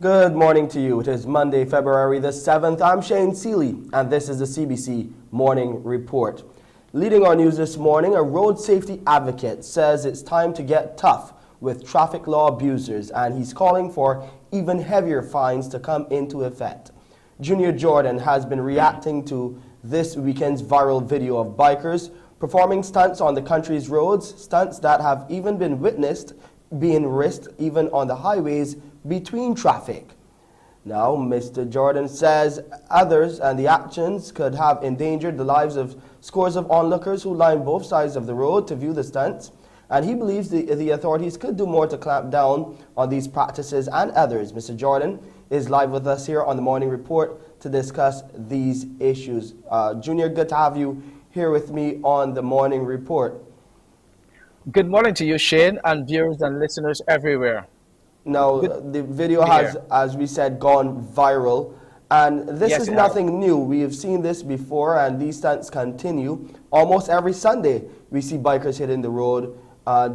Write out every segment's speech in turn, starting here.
Good morning to you. It is Monday, February the 7th. I'm Shane Seeley, and this is the CBC Morning Report. Leading our news this morning, a road safety advocate says it's time to get tough with traffic law abusers, and he's calling for even heavier fines to come into effect. Junior Jordan has been reacting to this weekend's viral video of bikers performing stunts on the country's roads, stunts that have even been witnessed being risked even on the highways between traffic. Now, Mr. Jordan says others and the actions could have endangered the lives of scores of onlookers who line both sides of the road to view the stunts, and he believes the authorities could do more to clamp down on these practices and others. Mr. Jordan is live with us here on the Morning Report to discuss these issues. Junior, good to have you here with me on the Morning Report. Good morning to you, Shane, and viewers and listeners everywhere. Now, the video has, as we said, gone viral, and this is nothing new. We have seen this before, and these stunts continue. Almost every Sunday, we see bikers hitting the road,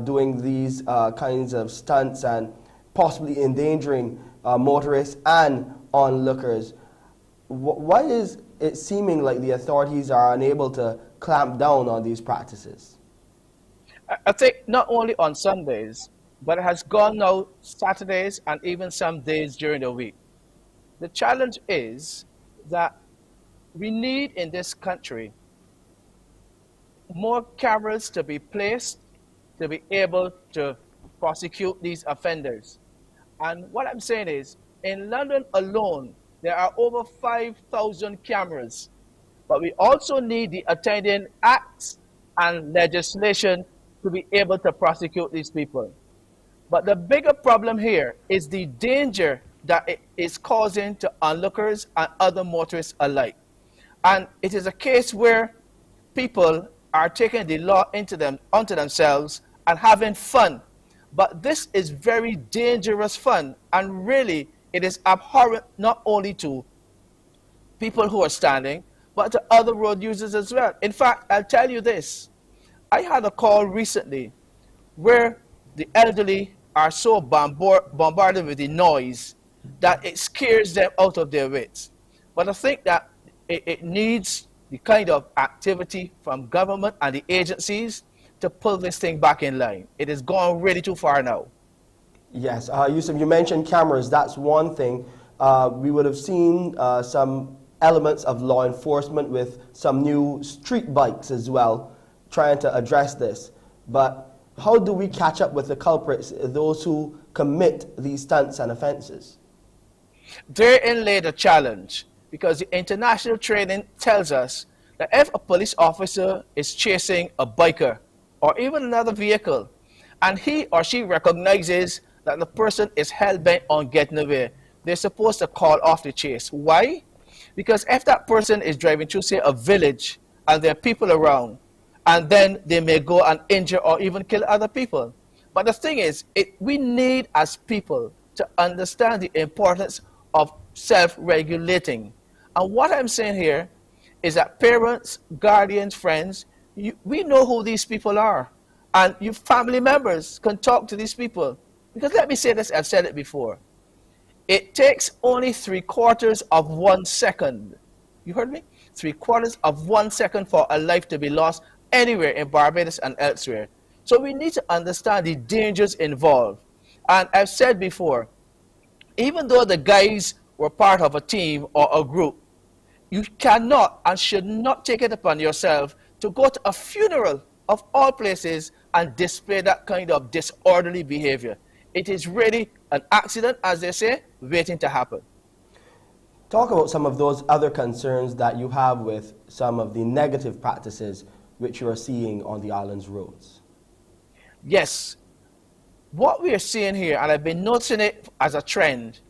doing these kinds of stunts and possibly endangering motorists and onlookers. Why is it seeming like the authorities are unable to clamp down on these practices? I think not only on Sundays, but it has gone now Saturdays and even some days during the week. The challenge is that we need in this country more cameras to be placed to be able to prosecute these offenders. And what I'm saying is, in London alone, there are over 5,000 cameras, but we also need the attending acts and legislation to be able to prosecute these people. But the bigger problem here is the danger that it is causing to onlookers and other motorists alike. And it is a case where people are taking the law onto themselves and having fun. But this is very dangerous fun, and really it is abhorrent not only to people who are standing, but to other road users as well. In fact, I'll tell you this. I had a call recently where the elderly are so bombarded with the noise that it scares them out of their wits. But I think that it needs the kind of activity from government and the agencies to pull this thing back in line. It has gone really too far now. Yes, Yusuf, you mentioned cameras. That's one thing. We would have seen some elements of law enforcement with some new street bikes as well, trying to address this. But how do we catch up with the culprits, those who commit these stunts and offenses? Therein lay the challenge, because the international training tells us that if a police officer is chasing a biker or even another vehicle, and he or she recognizes that the person is hell-bent on getting away, they're supposed to call off the chase. Why? Because if that person is driving through, say, a village, and there are people around, and then they may go and injure or even kill other people. But the thing is, we need as people to understand the importance of self-regulating. And what I'm saying here is that parents, guardians, friends, we know who these people are. And your family members can talk to these people. Because let me say this, I've said it before. It takes only 3/4 of 1 second. You heard me? 3/4 of 1 second for a life to be lost anywhere in Barbados and elsewhere. So we need to understand the dangers involved. And I've said before, even though the guys were part of a team or a group, you cannot and should not take it upon yourself to go to a funeral of all places and display that kind of disorderly behavior. It is really an accident, as they say, waiting to happen. Talk about some of those other concerns that you have with some of the negative practices which you are seeing on the island's roads. Yes. What we are seeing here, and I've been noticing it as a trend,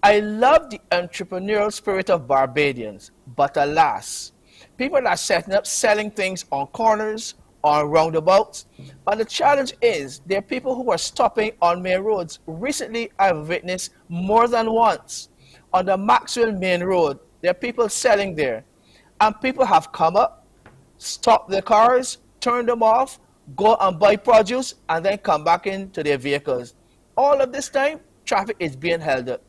I love the entrepreneurial spirit of Barbadians, but alas, people are setting up selling things on corners, on roundabouts, but the challenge is there are people who are stopping on main roads. Recently, I've witnessed more than once on the Maxwell main road, there are people selling there, and people have come up, stopped their cars, turned them off, go and buy produce, and then come back into their vehicles. All of this time, traffic is being held up.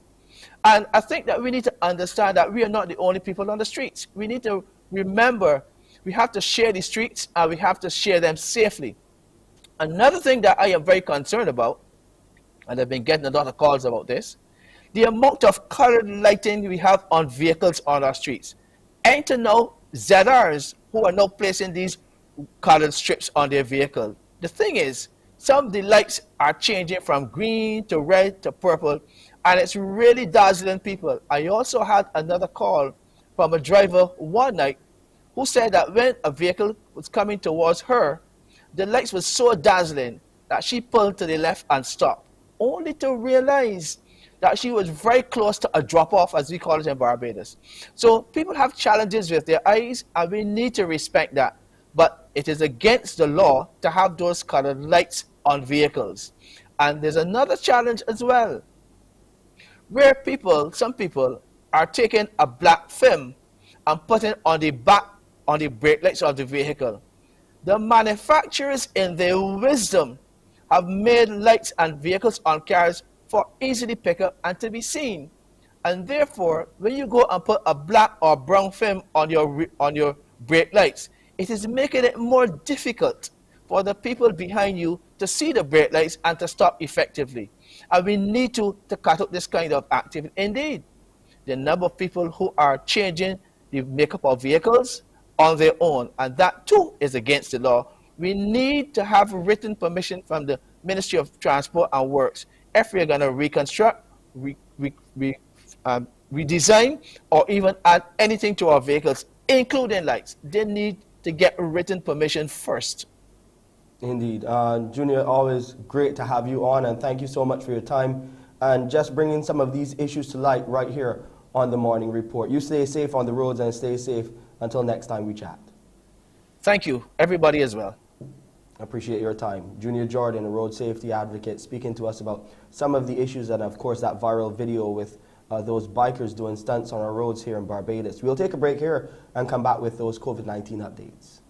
And I think that we need to understand that we are not the only people on the streets. We need to remember we have to share the streets and we have to share them safely. Another thing that I am very concerned about, and I've been getting a lot of calls about this, the amount of colored lighting we have on vehicles on our streets. Enter now ZRs who are now placing these colored strips on their vehicle. The thing is, some of the lights are changing from green to red to purple, and it's really dazzling people. I also had another call from a driver one night who said that when a vehicle was coming towards her, the lights were so dazzling that she pulled to the left and stopped, only to realize that she was very close to a drop-off, as we call it in Barbados. So people have challenges with their eyes, and we need to respect that. But it is against the law to have those colored lights on vehicles. And there's another challenge as well, where some people are taking a black film and putting on the back, on the brake lights of the vehicle. The manufacturers, in their wisdom, have made lights and vehicles on cars for easily pick up and to be seen. And therefore, when you go and put a black or brown film on your brake lights, it is making it more difficult for the people behind you to see the brake lights and to stop effectively. And we need to cut out this kind of activity. Indeed, the number of people who are changing the makeup of vehicles on their own, and that too is against the law. We need to have written permission from the Ministry of Transport and Works if we're going to reconstruct, redesign, or even add anything to our vehicles, including lights. They need to get written permission first. Indeed. Junior, always great to have you on, and thank you so much for your time and just bringing some of these issues to light right here on the Morning Report. You stay safe on the roads and stay safe until next time we chat. Thank you, everybody as well. Appreciate your time. Junior Jordan, a road safety advocate, speaking to us about some of the issues and, of course, that viral video with those bikers doing stunts on our roads here in Barbados. We'll take a break here and come back with those COVID-19 updates.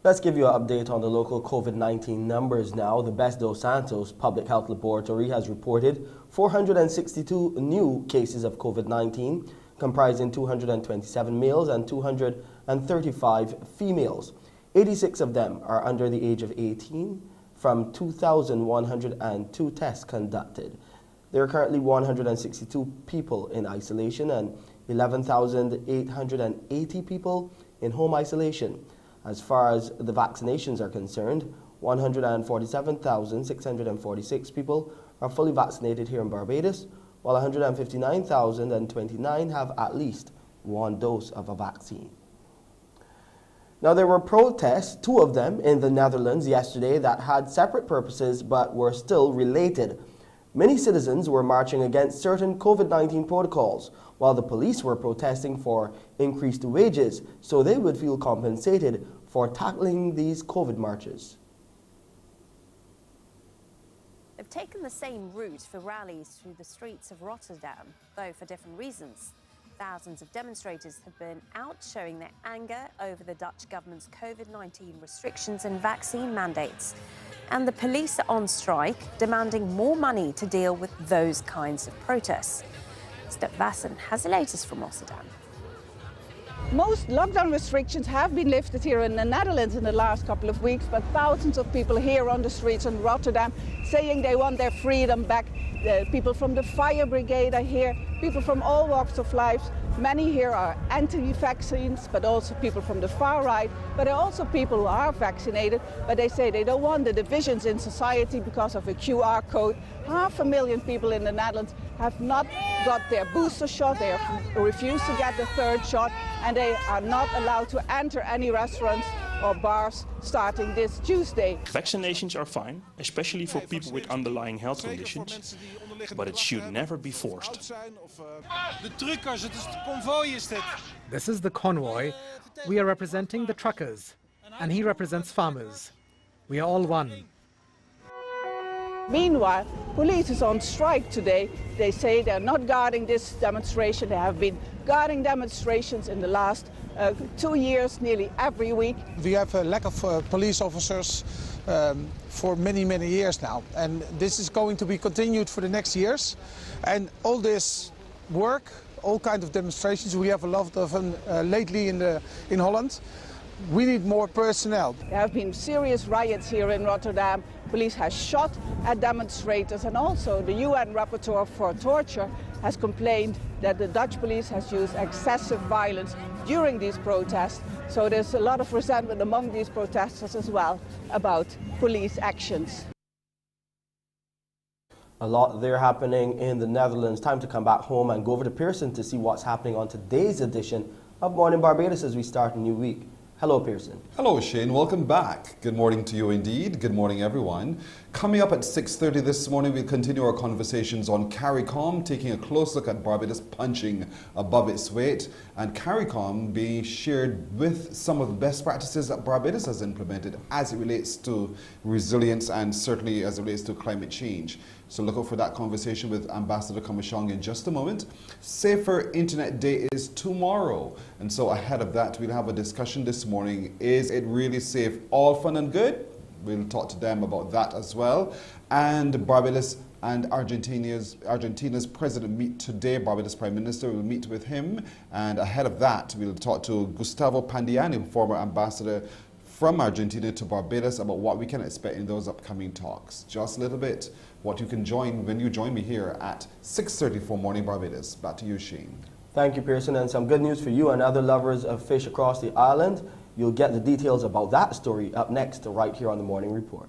Let's give you an update on the local COVID-19 numbers now. The Best dos Santos Public Health Laboratory has reported 462 new cases of COVID-19, comprising 227 males and 235 females. 86 of them are under the age of 18 from 2,102 tests conducted. There are currently 162 people in isolation and 11,880 people in home isolation. As far as the vaccinations are concerned, 147,646 people are fully vaccinated here in Barbados, while 159,029 have at least one dose of a vaccine. Now, there were protests, 2 of them in the Netherlands yesterday, that had separate purposes but were still related. Many citizens were marching against certain COVID-19 protocols, while the police were protesting for increased wages so they would feel compensated for tackling these COVID marches. They've taken the same route for rallies through the streets of Rotterdam, though for different reasons. Thousands of demonstrators have been out showing their anger over the Dutch government's COVID-19 restrictions and vaccine mandates. And the police are on strike, demanding more money to deal with those kinds of protests. Step Vassen has the latest from Rotterdam. Most lockdown restrictions have been lifted here in the Netherlands in the last couple of weeks, but thousands of people here on the streets in Rotterdam saying they want their freedom back. The people from the fire brigade are here, people from all walks of life. Many here are anti-vaccines, but also people from the far right. But there are also people who are vaccinated, but they say they don't want the divisions in society because of a QR code. 500,000 people in the Netherlands have not got their booster shot, they have refused to get the 3rd shot, and they are not allowed to enter any restaurants or bars starting this Tuesday. Vaccinations are fine, especially for people with underlying health conditions, but it should never be forced. This is the convoy. We are representing the truckers, and he represents farmers. We are all one. Meanwhile, police is on strike today. They say they're not guarding this demonstration. They have been guarding demonstrations in the last 2 years, nearly every week. We have a lack of police officers for many, many years now. And this is going to be continued for the next years. And all this work, all kinds of demonstrations, we have a lot of them lately in Holland. We need more personnel. There have been serious riots here in Rotterdam. Police has shot at demonstrators, and also the UN rapporteur for torture has complained that the Dutch police has used excessive violence during these protests. So there's a lot of resentment among these protesters as well about police actions. A lot there happening in the Netherlands. Time to come back home and go over to Pearson to see what's happening on today's edition of Mornin Barbados as we start a new week. Hello, Pearson. Hello, Shane. Welcome back. Good morning to you indeed. Good morning, everyone. Coming up at 6:30 this morning, we'll continue our conversations on CARICOM, taking a close look at Barbados punching above its weight, and CARICOM being shared with some of the best practices that Barbados has implemented as it relates to resilience and certainly as it relates to climate change. So look out for that conversation with Ambassador Kamashong in just a moment. Safer Internet Day is tomorrow. And so ahead of that, we'll have a discussion this morning. Is it really safe? All fun and good? We'll talk to them about that as well. And Barbados and Argentina's president meet today. Barbados Prime Minister will meet with him. And ahead of that, we'll talk to Gustavo Pandiani, former ambassador from Argentina to Barbados, about what we can expect in those upcoming talks. Just a little bit what you can join when you join me here at 6:30 for Morning Barbados. Back to you, Shane. Thank you, Pearson, and some good news for you and other lovers of fish across the island. You'll get the details about that story up next right here on the Morning Report.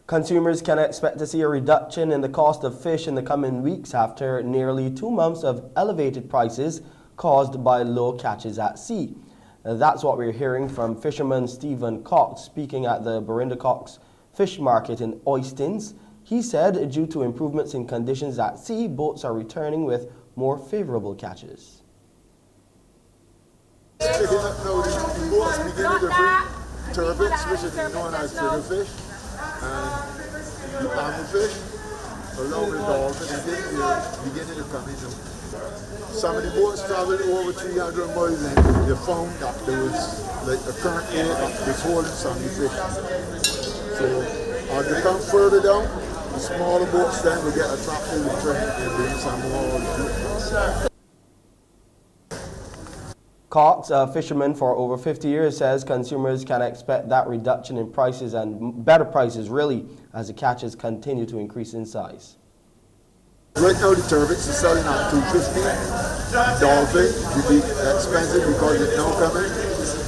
Consumers can expect to see a reduction in the cost of fish in the coming weeks after nearly 2 months of elevated prices caused by low catches at sea. That's what we're hearing from fisherman Stephen Cox speaking at the Barinda Cox Fish Market in Oistins. He said due to improvements in conditions at sea, boats are returning with more favorable catches. Picking up now the boats beginning to bring turbot, which is known as fiddlefish, and the anglerfish, along with dolphins, and they're beginning to come in. Some of the boats traveled over 300 miles and they found that there was like a current air that was holding some of the fish. So as they come further down, the smaller boats then will get attracted with train and bring some more. Cox, a fisherman for over 50 years, says consumers can expect that reduction in prices and better prices really as the catches continue to increase in size. Right now the turbots are selling at $2.50. Dolphin will be expensive because it's now coming.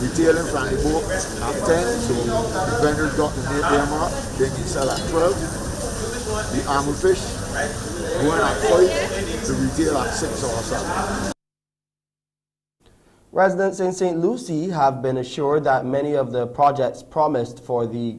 Retailing from the boat at 10, so the vendors got to make their mark. Then you sell at 12. The anglerfish going at 5 to retail at 6 or 7. Residents in St. Lucie have been assured that many of the projects promised for the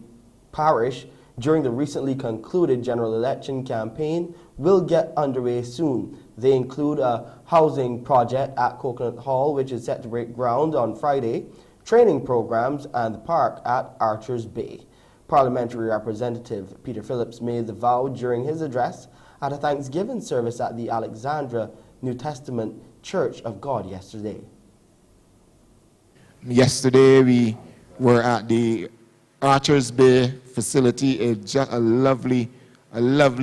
parish during the recently concluded general election campaign will get underway soon. They include a housing project at Coconut Hall, which is set to break ground on Friday, training programs, and the park at Archers Bay. Parliamentary Representative Peter Phillips made the vow during his address at a Thanksgiving service at the Alexandra New Testament Church of God yesterday. Yesterday we were at the Archers Bay facility, just a lovely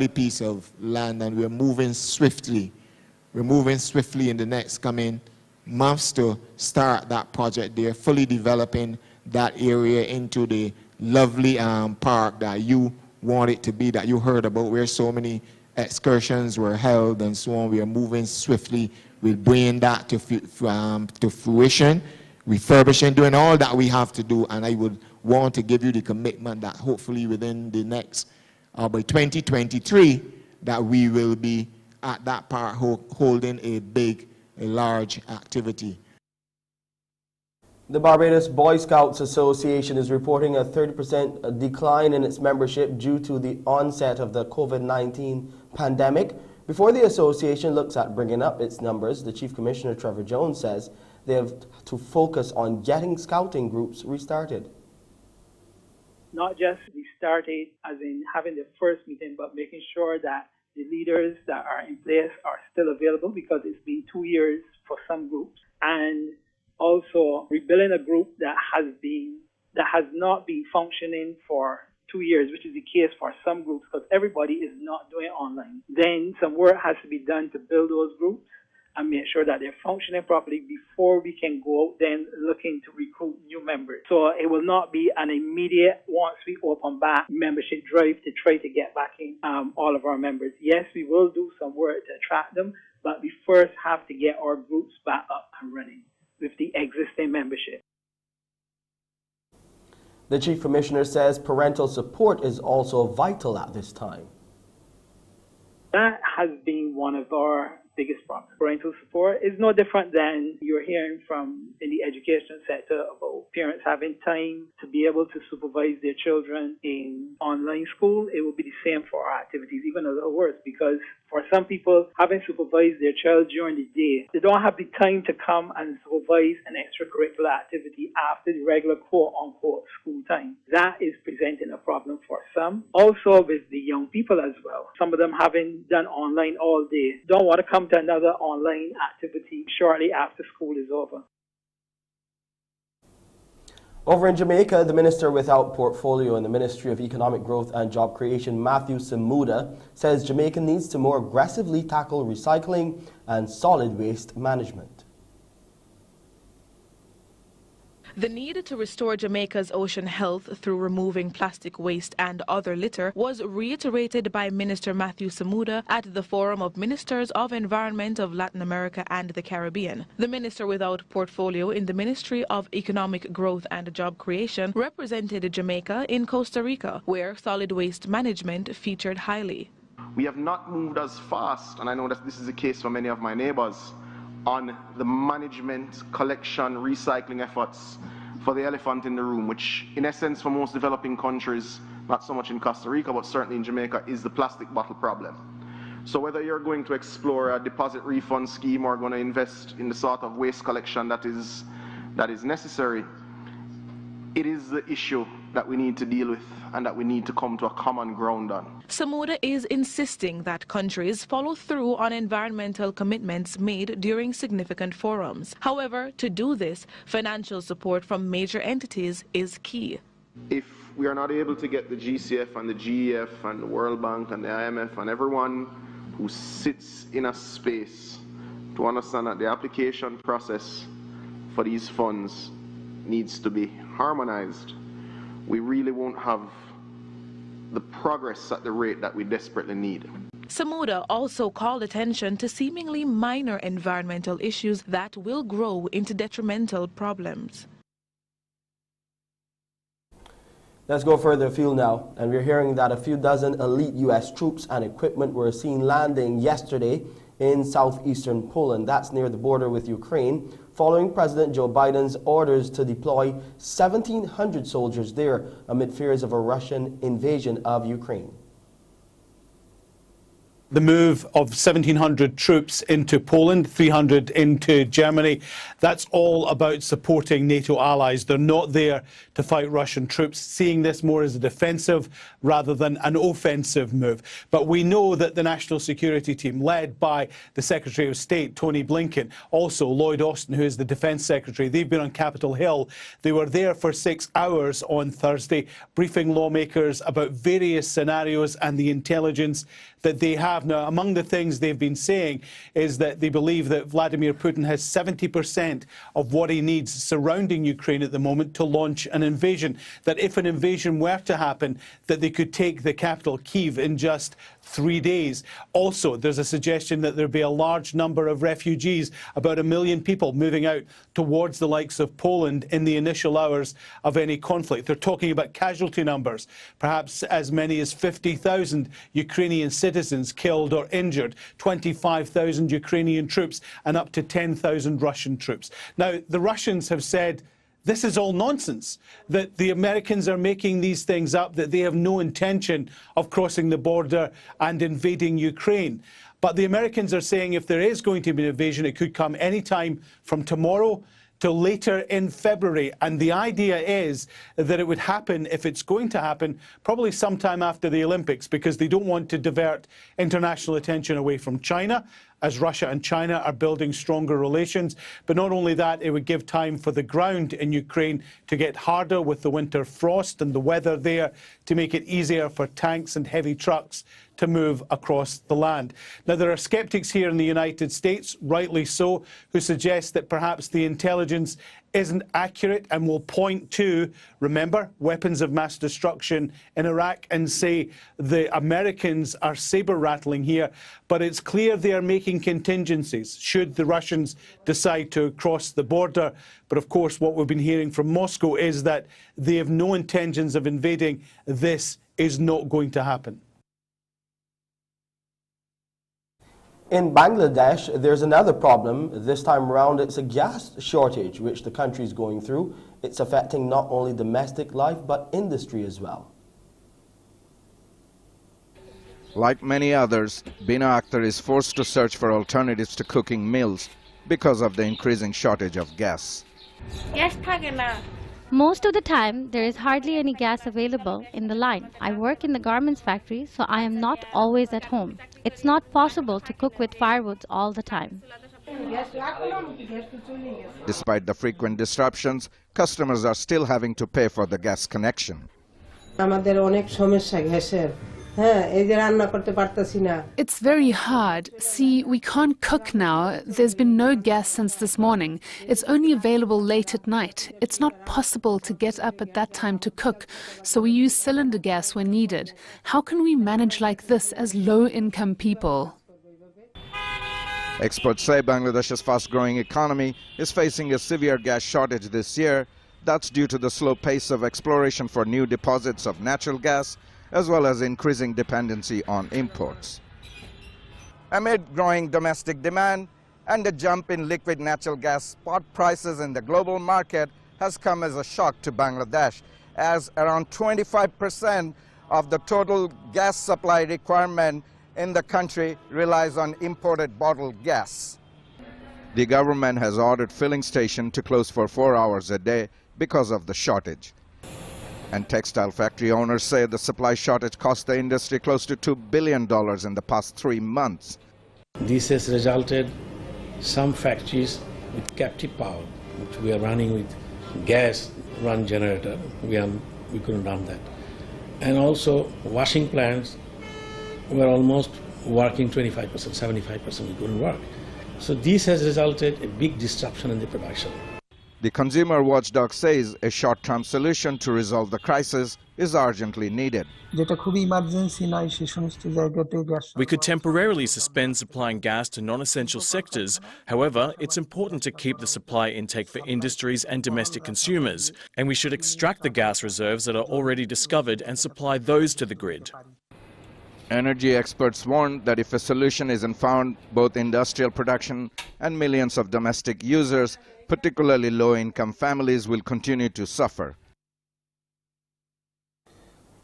piece of land, and we're moving swiftly. We're moving swiftly in the next coming months to start that project. They're fully developing that area into the lovely park that you want it to be, that you heard about, where so many excursions were held and so on. We are moving swiftly. We're bringing that to fruition, refurbishing, doing all that we have to do, and I would want to give you the commitment that hopefully within the next, by 2023, that we will be at that park holding a large activity. The Barbados Boy Scouts Association is reporting a 30% decline in its membership due to the onset of the COVID-19 pandemic. Before the association looks at bringing up its numbers, the Chief Commissioner, Trevor Jones, says they have to focus on getting scouting groups restarted. Not just restarted as in having the first meeting, but making sure that the leaders that are in place are still available, because it's been 2 years for some groups, and also rebuilding a group that has not been functioning for 2 years, which is the case for some groups, because everybody is not doing online. Then some work has to be done to build those groups and make sure that they're functioning properly before we can go out then looking to recruit new members. So it will not be an immediate, once we open back, membership drive to try to get back in all of our members. Yes, we will do some work to attract them, but we first have to get our groups back up and running with the existing membership. The Chief Commissioner says parental support is also vital at this time. That has been one of our biggest problems. Parental support is no different than you're hearing from in the education sector about parents having time to be able to supervise their children in online school. It will be the same for our activities, even a little worse, because for some people, having supervised their child during the day, they don't have the time to come and supervise an extracurricular activity after the regular quote-unquote school time. That is presenting a problem for some. Also with the young people as well. Some of them having done online all day, don't want to come to another online activity shortly after school is over. Over in Jamaica, the Minister without Portfolio in the Ministry of Economic Growth and Job Creation, Matthew Samuda, says Jamaica needs to more aggressively tackle recycling and solid waste management. The need to restore Jamaica's ocean health through removing plastic waste and other litter was reiterated by Minister Matthew Samuda at the Forum of Ministers of Environment of Latin America and the Caribbean. The minister without portfolio in the Ministry of Economic Growth and Job Creation represented Jamaica in Costa Rica, where solid waste management featured highly. We have not moved as fast, and I know that this is the case for many of my neighbors, on the management, collection, recycling efforts for the elephant in the room, which in essence for most developing countries, not so much in Costa Rica, but certainly in Jamaica, is the plastic bottle problem. So whether you're going to explore a deposit refund scheme or going to invest in the sort of waste collection that is necessary, it is the issue that we need to deal with and that we need to come to a common ground on. Samuda is insisting that countries follow through on environmental commitments made during significant forums. However, to do this, financial support from major entities is key. If we are not able to get the GCF and the GEF and the World Bank and the IMF and everyone who sits in a space to understand that the application process for these funds needs to be harmonized, we really won't have the progress at the rate that we desperately need. Samuda also called attention to seemingly minor environmental issues that will grow into detrimental problems. Let's go further afield now, and we're hearing that a few dozen elite U.S. troops and equipment were seen landing yesterday in southeastern Poland. That's near the border with Ukraine, following President Joe Biden's orders to deploy 1,700 soldiers there amid fears of a Russian invasion of Ukraine. The move of 1,700 troops into Poland, 300 into Germany, that's all about supporting NATO allies. They're not there to fight Russian troops, seeing this more as a defensive rather than an offensive move. But we know that the National Security Team, led by the Secretary of State, Tony Blinken, also Lloyd Austin, who is the Defence Secretary, they've been on Capitol Hill. They were there for 6 hours on Thursday, briefing lawmakers about various scenarios and the intelligence that they have. Now, among the things they've been saying is that they believe that Vladimir Putin has 70% of what he needs surrounding Ukraine at the moment to launch an invasion. That if an invasion were to happen, that they could take the capital, Kyiv, in just 3 days. Also, there's a suggestion that there'll be a large number of refugees, about 1 million people moving out towards the likes of Poland in the initial hours of any conflict. They're talking about casualty numbers, perhaps as many as 50,000 Ukrainian citizens killed or injured, 25,000 Ukrainian troops and up to 10,000 Russian troops. Now, the Russians have said this is all nonsense, that the Americans are making these things up, that they have no intention of crossing the border and invading Ukraine. But the Americans are saying if there is going to be an invasion, it could come any time from tomorrow till later in February. And the idea is that it would happen, if it's going to happen, probably sometime after the Olympics, because they don't want to divert international attention away from China, as Russia and China are building stronger relations. But not only that, it would give time for the ground in Ukraine to get harder with the winter frost and the weather there, to make it easier for tanks and heavy trucks to move across the land. Now, there are skeptics here in the United States, rightly so, who suggest that perhaps the intelligence isn't accurate and will point to, remember, weapons of mass destruction in Iraq, and say the Americans are saber-rattling here. But it's clear they are making contingencies should the Russians decide to cross the border. But of course, what we've been hearing from Moscow is that they have no intentions of invading. This is not going to happen. In Bangladesh, there's another problem. This time around, it's a gas shortage, which the country is going through. It's affecting not only domestic life, but industry as well. Like many others, Bina Akhtar is forced to search for alternatives to cooking meals because of the increasing shortage of gas. Most of the time, there is hardly any gas available in the line. I work in the garments factory, so I am not always at home. It's not possible to cook with firewoods all the time. Despite the frequent disruptions, customers are still having to pay for the gas connection. It's very hard. See, we can't cook now. There's been no gas since this morning. It's only available late at night. It's not possible to get up at that time to cook, so we use cylinder gas when needed. How can we manage like this as low-income people? Experts say Bangladesh's fast-growing economy is facing a severe gas shortage this year. That's due to the slow pace of exploration for new deposits of natural gas, as well as increasing dependency on imports. Amid growing domestic demand and the jump in liquid natural gas spot prices in the global market has come as a shock to Bangladesh, as around 25% of the total gas supply requirement in the country relies on imported bottled gas. The government has ordered filling stations to close for 4 hours a day because of the shortage. And textile factory owners say the supply shortage cost the industry close to $2 billion in the past 3 months. This has resulted some factories with captive power, which we are running with gas run generator. We couldn't run that. And also washing plants were almost working 25%, 75% we couldn't work. So this has resulted in a big disruption in the production. The consumer watchdog says a short-term solution to resolve the crisis is urgently needed. We could temporarily suspend supplying gas to non-essential sectors. However, it's important to keep the supply intake for industries and domestic consumers, and we should extract the gas reserves that are already discovered and supply those to the grid. Energy experts warn that if a solution isn't found, both industrial production and millions of domestic users, particularly low-income families, will continue to suffer.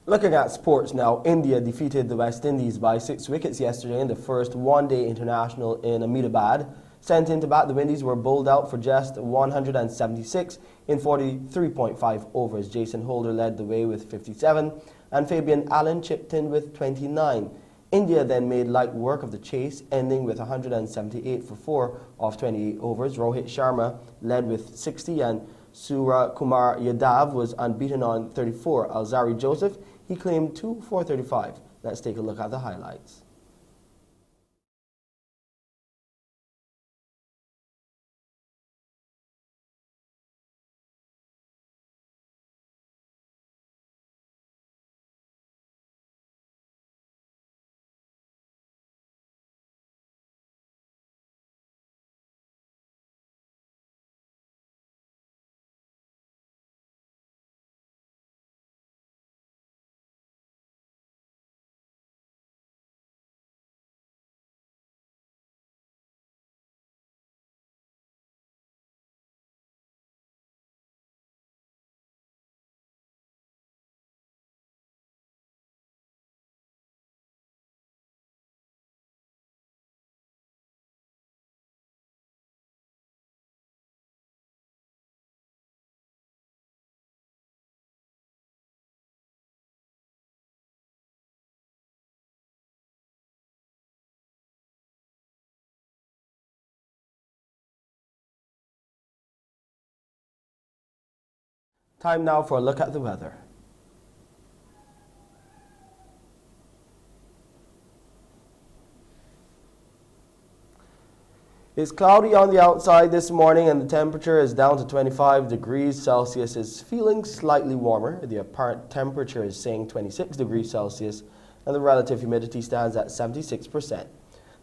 Looking at sports now, India defeated the West Indies by 6 wickets yesterday in the first one-day international in Ahmedabad. Sent in to bat, the Windies were bowled out for just 176 in 43.5 overs. Jason Holder led the way with 57 and Fabian Allen chipped in with 29. India then made light work of the chase, ending with 178 for 4 off 28 overs. Rohit Sharma led with 60 and Surya Kumar Yadav was unbeaten on 34. Alzari Joseph, he claimed 2 for 35. Let's take a look at the highlights. Time now for a look at the weather. It's cloudy on the outside this morning and the temperature is down to 25 degrees Celsius. It's feeling slightly warmer. The apparent temperature is saying 26 degrees Celsius and the relative humidity stands at 76%. The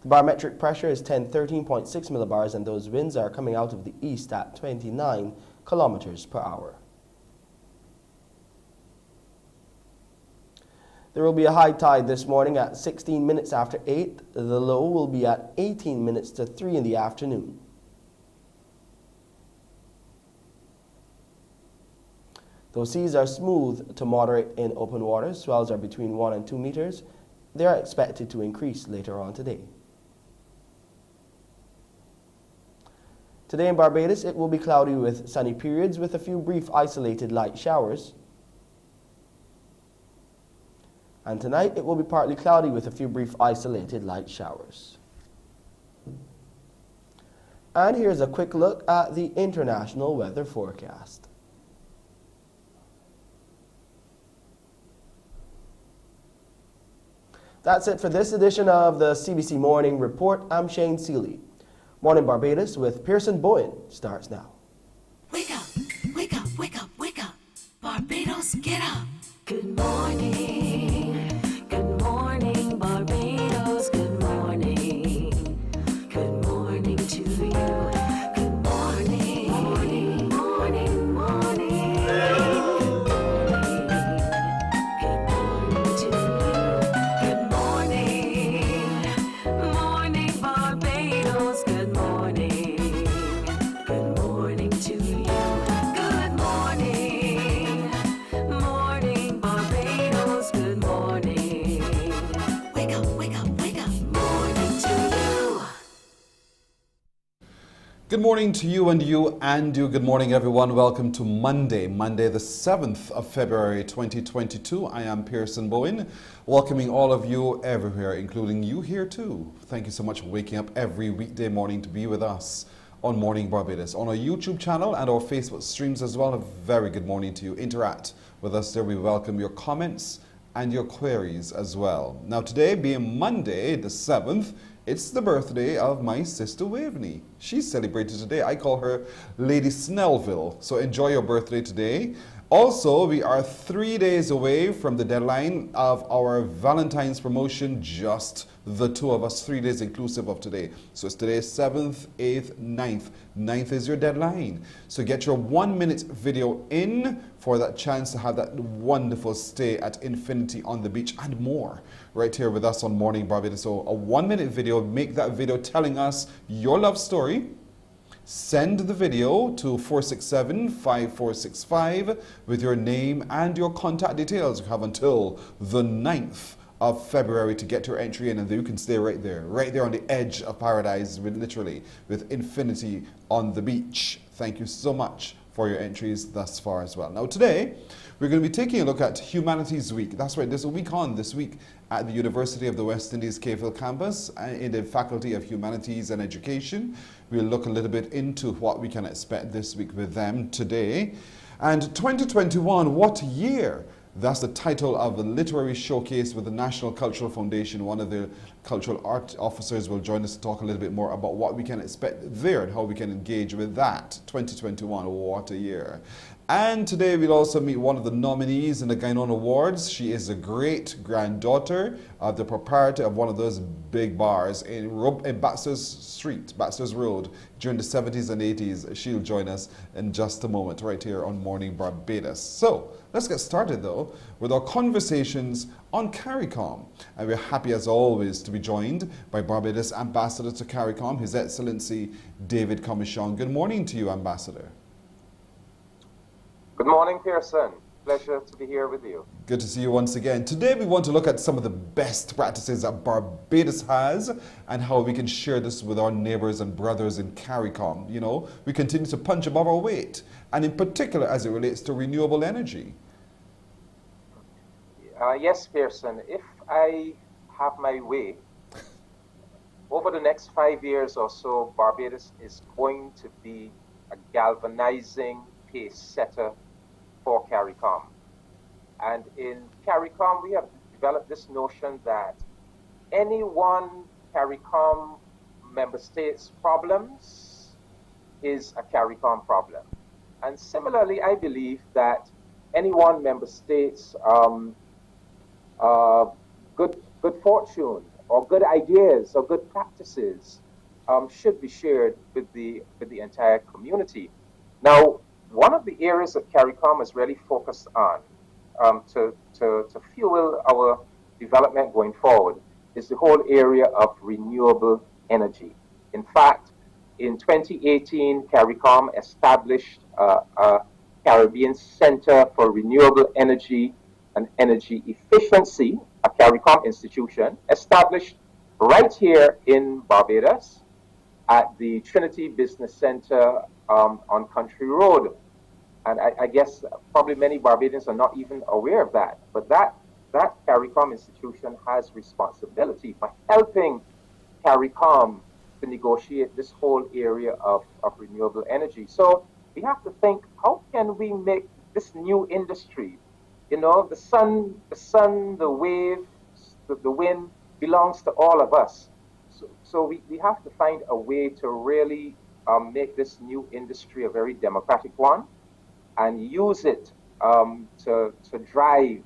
barometric pressure is 13.6 millibars and those winds are coming out of the east at 29 kilometers per hour. There will be a high tide this morning at 16 minutes after 8. The low will be at 18 minutes to 3 in the afternoon. Those seas are smooth to moderate in open waters. Swells are between 1 and 2 meters. They are expected to increase later on today. Today in Barbados, it will be cloudy with sunny periods with a few brief isolated light showers. And tonight it will be partly cloudy with a few brief isolated light showers. And here's a quick look at the international weather forecast. That's it for this edition of the CBC Morning Report. I'm Shane Seeley. Morning Barbados with Pearson Bowen starts now. Wake up, wake up, wake up, wake up. Barbados, get up. Good morning. Good morning, Barbados. Good morning. Good morning to you. Good morning. Morning, morning, morning. Good morning to you. Good morning. Morning, Barbados. Good morning. Good morning to you. Good morning. Morning, Barbados. Good morning. Wake up, wake up, wake up. Morning to you. Good morning to you and you and you. Good morning, everyone. Welcome to Monday the 7th of February 2022. I am Pearson Bowen, welcoming all of you everywhere, including you here too. Thank you so much for waking up every weekday morning to be with us on Morning Barbados, on our YouTube channel and our Facebook streams as well. A very good morning to you. Interact with us there. We welcome your comments and your queries as well. Now today being Monday the 7th, it's the birthday of my sister Waveney. She's celebrated today. I call her Lady Snellville. So enjoy your birthday today. Also, we are 3 days away from the deadline of our Valentine's promotion, just the two of us, 3 days inclusive of today. So it's today 7th, 8th, 9th. 9th is your deadline. So get your 1 minute video in for that chance to have that wonderful stay at Infinity on the beach and more right here with us on Morning Barbados. So a 1 minute video, make that video telling us your love story. Send the video to 467-5465 with your name and your contact details. You have until the 9th of February to get your entry in, and then you can stay right there on the edge of paradise, literally, with Infinity on the beach. Thank you so much for your entries thus far as well. Now today, we're going to be taking a look at Humanities Week. That's right, there's a week on this week at the University of the West Indies Cave campus in the Faculty of Humanities and Education. We'll look a little bit into what we can expect this week with them today. And 2021, what year? That's the title of the literary showcase with the National Cultural Foundation. One of the cultural art officers will join us to talk a little bit more about what we can expect there and how we can engage with that. 2021, what a year. And today we'll also meet one of the nominees in the Guynon Awards. She is a great-granddaughter of the proprietor of one of those big bars in Baxter's Road during the 70s and 80s. She'll join us in just a moment right here on Morning Barbados. So let's get started though with our conversations on CARICOM. And we're happy as always to be joined by Barbados Ambassador to CARICOM, His Excellency David Commichon. Good morning to you, Ambassador. Good morning, Pearson. Pleasure to be here with you. Good to see you once again. Today we want to look at some of the best practices that Barbados has and how we can share this with our neighbors and brothers in CARICOM. You know, we continue to punch above our weight, and in particular as it relates to renewable energy. Yes, Pearson, if I have my way, over the next 5 years or so, Barbados is going to be a galvanizing pace setter for CARICOM. And in CARICOM, we have developed this notion that any one CARICOM member state's problems is a CARICOM problem. And similarly, I believe that any one member state's good fortune or good ideas or good practices should be shared with the entire community. Now, one of the areas that CARICOM is really focused on to fuel our development going forward is the whole area of renewable energy. In fact, in 2018, CARICOM established a Caribbean Center for Renewable Energy and Energy Efficiency, a CARICOM institution, established right here in Barbados at the Trinity Business Center on Country Road. And I guess probably many Barbadians are not even aware of that. But that CARICOM institution has responsibility for helping CARICOM to negotiate this whole area of renewable energy. So we have to think, how can we make this new industry, you know, the sun, the waves, the wind belongs to all of us. So we have to find a way to really make this new industry a very democratic one and use it to drive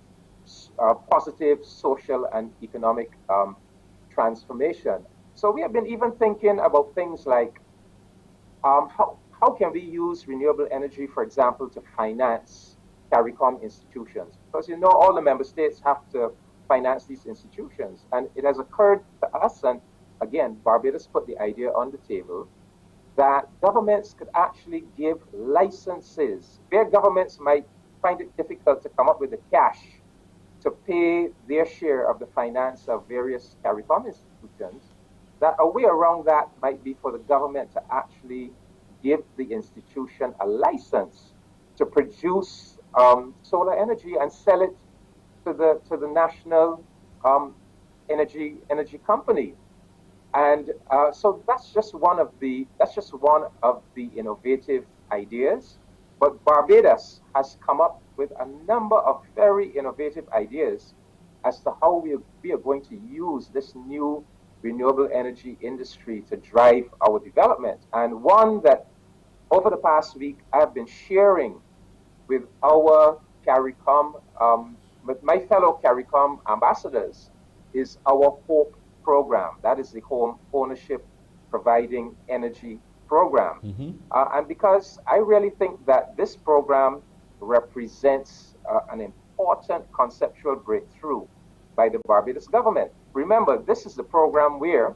positive social and economic transformation. So we have been even thinking about things like how can we use renewable energy, for example, to finance CARICOM institutions? Because you know all the member states have to finance these institutions. And it has occurred to us, and again, Barbados put the idea on the table, that governments could actually give licenses. Where governments might find it difficult to come up with the cash to pay their share of the finance of various CARICOM institutions, that a way around that might be for the government to actually give the institution a license to produce solar energy and sell it to the national energy company. And so that's just one of the innovative ideas. But Barbados has come up with a number of very innovative ideas as to how we are going to use this new renewable energy industry to drive our development. And one that over the past week I've been sharing with our CARICOM, with my fellow CARICOM ambassadors, is our HOPE program. That is the Home Ownership Providing Energy program. And because I really think that this program represents an important conceptual breakthrough by the Barbados government. Remember, this is the program where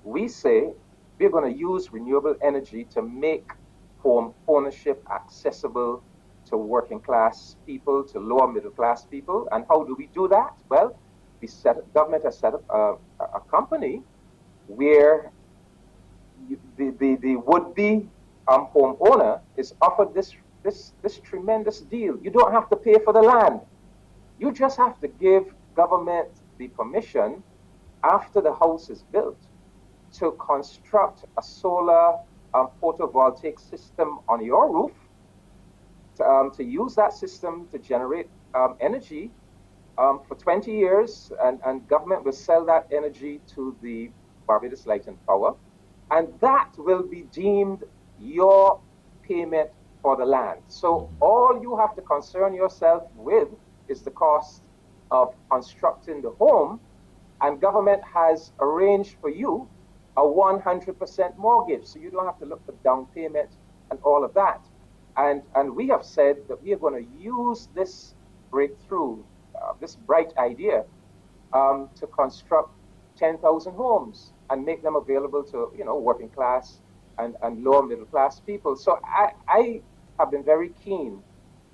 we say we're going to use renewable energy to make home ownership accessible to working class people, to lower middle class people. And how do we do that? Well, government has set up a company where the would-be homeowner is offered this tremendous deal. You don't have to pay for the land. You just have to give government the permission after the house is built to construct a solar photovoltaic system on your roof, to use that system to generate energy for 20 years, and government will sell that energy to the Barbados Light and Power, and that will be deemed your payment for the land. So all you have to concern yourself with is the cost of constructing the home, and government has arranged for you a 100% mortgage, so you don't have to look for down payment and all of that. And we have said that we are going to use this breakthrough, this bright idea, to construct 10,000 homes and make them available to working class and lower middle class people. So I have been very keen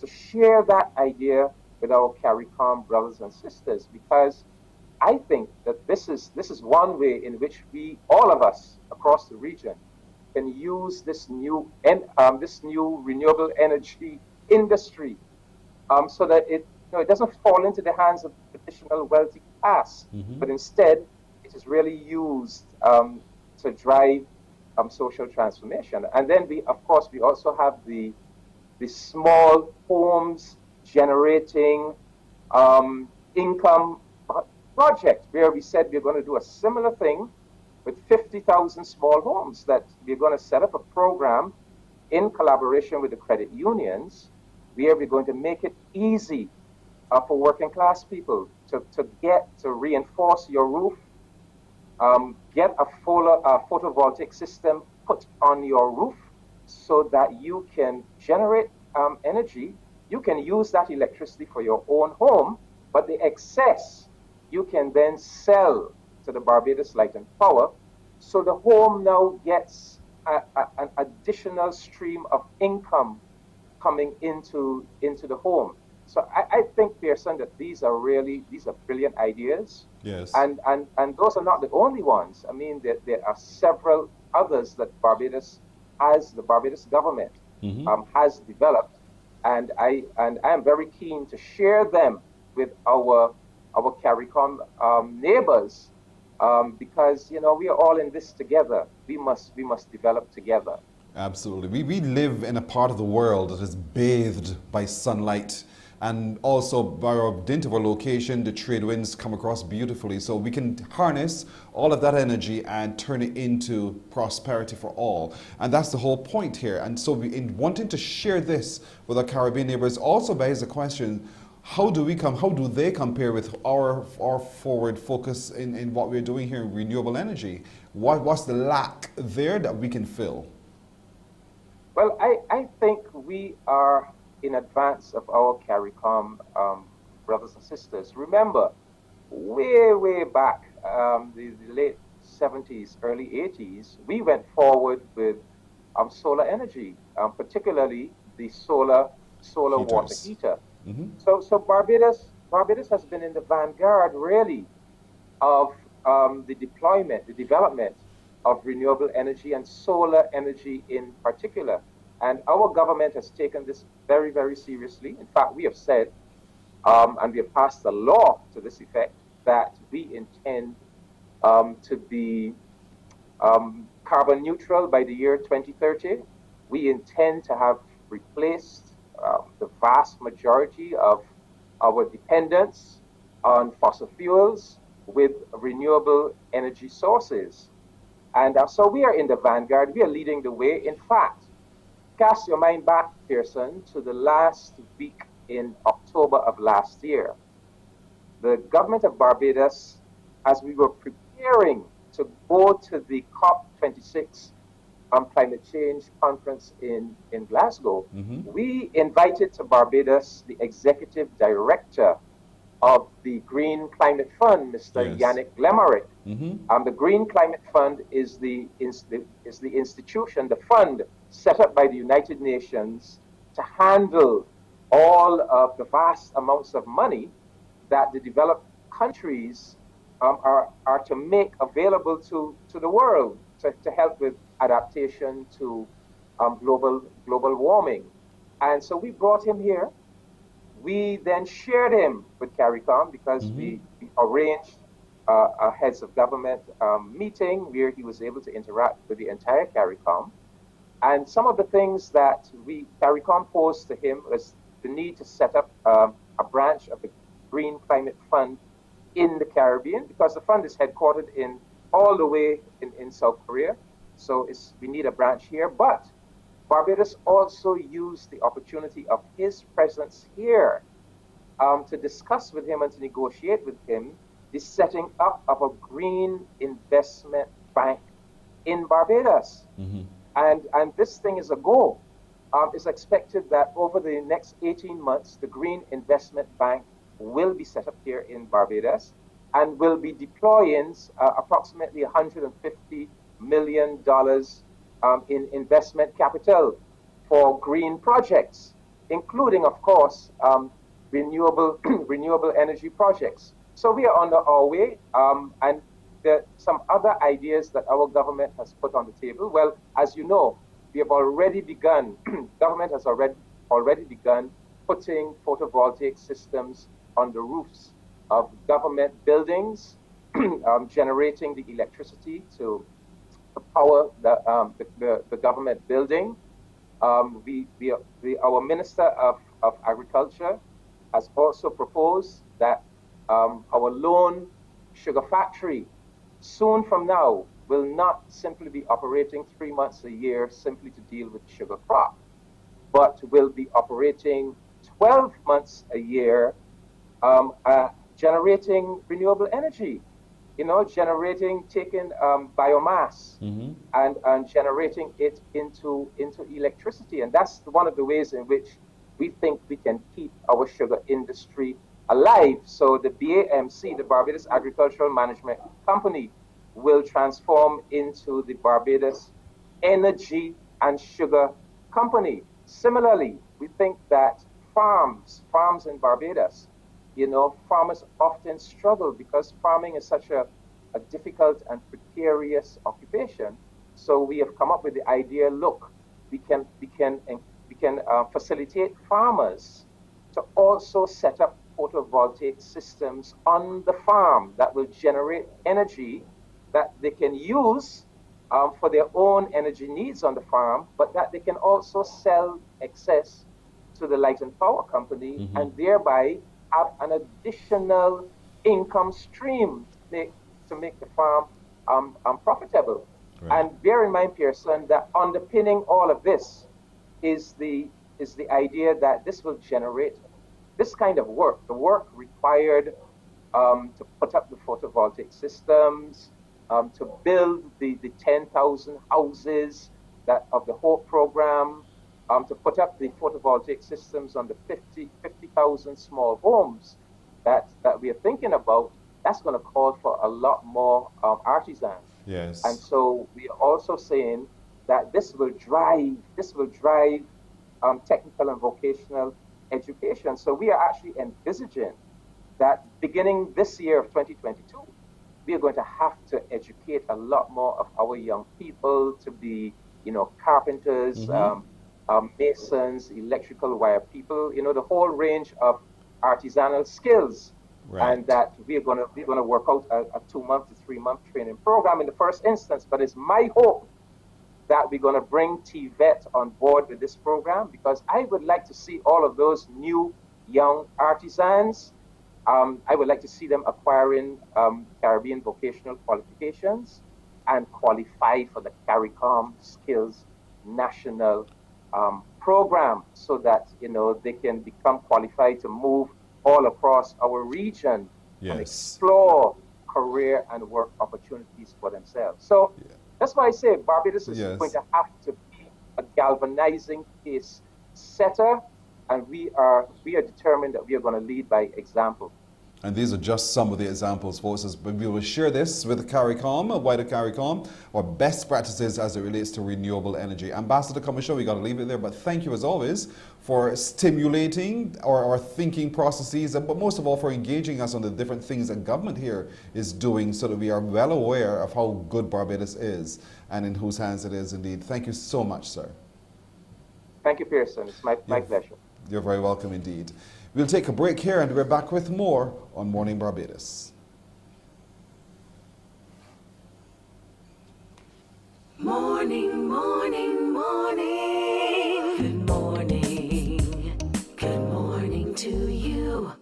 to share that idea with our CARICOM brothers and sisters, because I think that this is one way in which all of us across the region, can use this new renewable energy industry, so that it doesn't fall into the hands of traditional wealthy class, but instead it is really used to drive social transformation. And then we also have the small homes generating income project, where we said we're going to do a similar thing with 50,000 small homes, that we're going to set up a program in collaboration with the credit unions, where we're going to make it easy for working class people to reinforce your roof, get a photovoltaic system put on your roof so that you can generate energy. You can use that electricity for your own home, but the excess you can then sell to the Barbados Light and Power. So the home now gets an additional stream of income coming into the home. So I think, Pearson, that these are brilliant ideas. Yes. And those are not the only ones. I mean, there are several others that the Barbados government has developed, and I am very keen to share them with our CARICOM neighbors, because we are all in this together. We must develop together. Absolutely. We live in a part of the world that is bathed by sunlight And also, by dint of our location, the trade winds come across beautifully. So we can harness all of that energy and turn it into prosperity for all. And that's the whole point here. And so in wanting to share this with our Caribbean neighbors also begs the question, how do they compare with our forward focus in what we're doing here in renewable energy? What's the lack there that we can fill? Well, I think we are in advance of our CARICOM brothers and sisters. Remember, way back, the late 70s, early 80s, we went forward with solar energy, particularly the solar water heater. Mm-hmm. So Barbados has been in the vanguard, really, of the development of renewable energy and solar energy in particular. And our government has taken this very, very seriously. In fact, we have said, and we have passed a law to this effect, that we intend to be carbon neutral by the year 2030. We intend to have replaced the vast majority of our dependence on fossil fuels with renewable energy sources. And so we are in the vanguard. We are leading the way. In fact, cast your mind back, Pearson, to the last week in October of last year. The government of Barbados, as we were preparing to go to the COP26 climate change conference in Glasgow, we invited to Barbados the executive director of the Green Climate Fund, Mr. Yannick Glemaric. The Green Climate Fund is the institution, the fund set up by the United Nations to handle all of the vast amounts of money that the developed countries are to make available to the world to help with adaptation to global warming. And so we brought him here. We then shared him with CARICOM because we arranged a heads of government meeting where he was able to interact with the entire CARICOM. And some of the things that CARICOM posed to him was the need to set up a branch of the Green Climate Fund in the Caribbean, because the fund is headquartered all the way in South Korea. So we need a branch here. But Barbados also used the opportunity of his presence here to discuss with him and to negotiate with him the setting up of a green investment bank in Barbados. And this thing is a go. It's expected that over the next 18 months, the Green Investment Bank will be set up here in Barbados and will be deploying approximately $150 million in investment capital for green projects, including, of course, renewable energy projects. So we are on our way, and there are some other ideas that our government has put on the table. Well, as you know, we have already begun, government has already begun putting photovoltaic systems on the roofs of government buildings, generating the electricity to power the government building. Our Minister of Agriculture has also proposed that our lone sugar factory, soon from now, will not simply be operating 3 months a year simply to deal with the sugar crop, but will be operating 12 months a year, generating renewable energy, taking biomass and generating it into electricity. And that's one of the ways in which we think we can keep our sugar industry alive. So the BAMC, the Barbados Agricultural Management Company, will transform into the Barbados Energy and Sugar Company. Similarly, we think that farms in Barbados, farmers often struggle because farming is such a difficult and precarious occupation. So we have come up with the idea, look, we can facilitate farmers to also set up photovoltaic systems on the farm that will generate energy that they can use for their own energy needs on the farm, but that they can also sell excess to the light and power company and thereby have an additional income stream to make the farm profitable. Right. And bear in mind, Pearson, that underpinning all of this is the idea that this will generate this kind of work, the work required to put up the photovoltaic systems, to build the 10,000 houses of the Hope program, to put up the photovoltaic systems on the 50,000 small homes that we are thinking about. That's going to call for a lot more artisans. Yes. And so we are also saying that this will drive technical and vocational education. So we are actually envisaging that beginning this year of 2022, we are going to have to educate a lot more of our young people to be, carpenters, masons, electrical wire people, the whole range of artisanal skills. Right. And that we're going to work out a 2-month to 3-month training program in the first instance. But it's my hope that we're going to bring TVET on board with this program, because I would like to see all of those new young artisans. I would like to see them acquiring Caribbean vocational qualifications and qualify for the CARICOM Skills National program, so that they can become qualified to move all across our region and explore career and work opportunities for themselves. So that's why I say Barbados is going to have to be a galvanizing pace setter, and we are determined that we are going to lead by example. And these are just some of the examples, folks. We will share this with CARICOM, wider CARICOM, or best practices as it relates to renewable energy. Ambassador Commissioner, we got to leave it there, but thank you as always for stimulating our thinking processes, but most of all for engaging us on the different things that government here is doing, so that we are well aware of how good Barbados is and in whose hands it is indeed. Thank you so much, sir. Thank you, Pearson. It's my pleasure. You're very welcome indeed. We'll take a break here and we're back with more on Morning Barbados. Morning, morning, morning. Good morning. Good morning to you.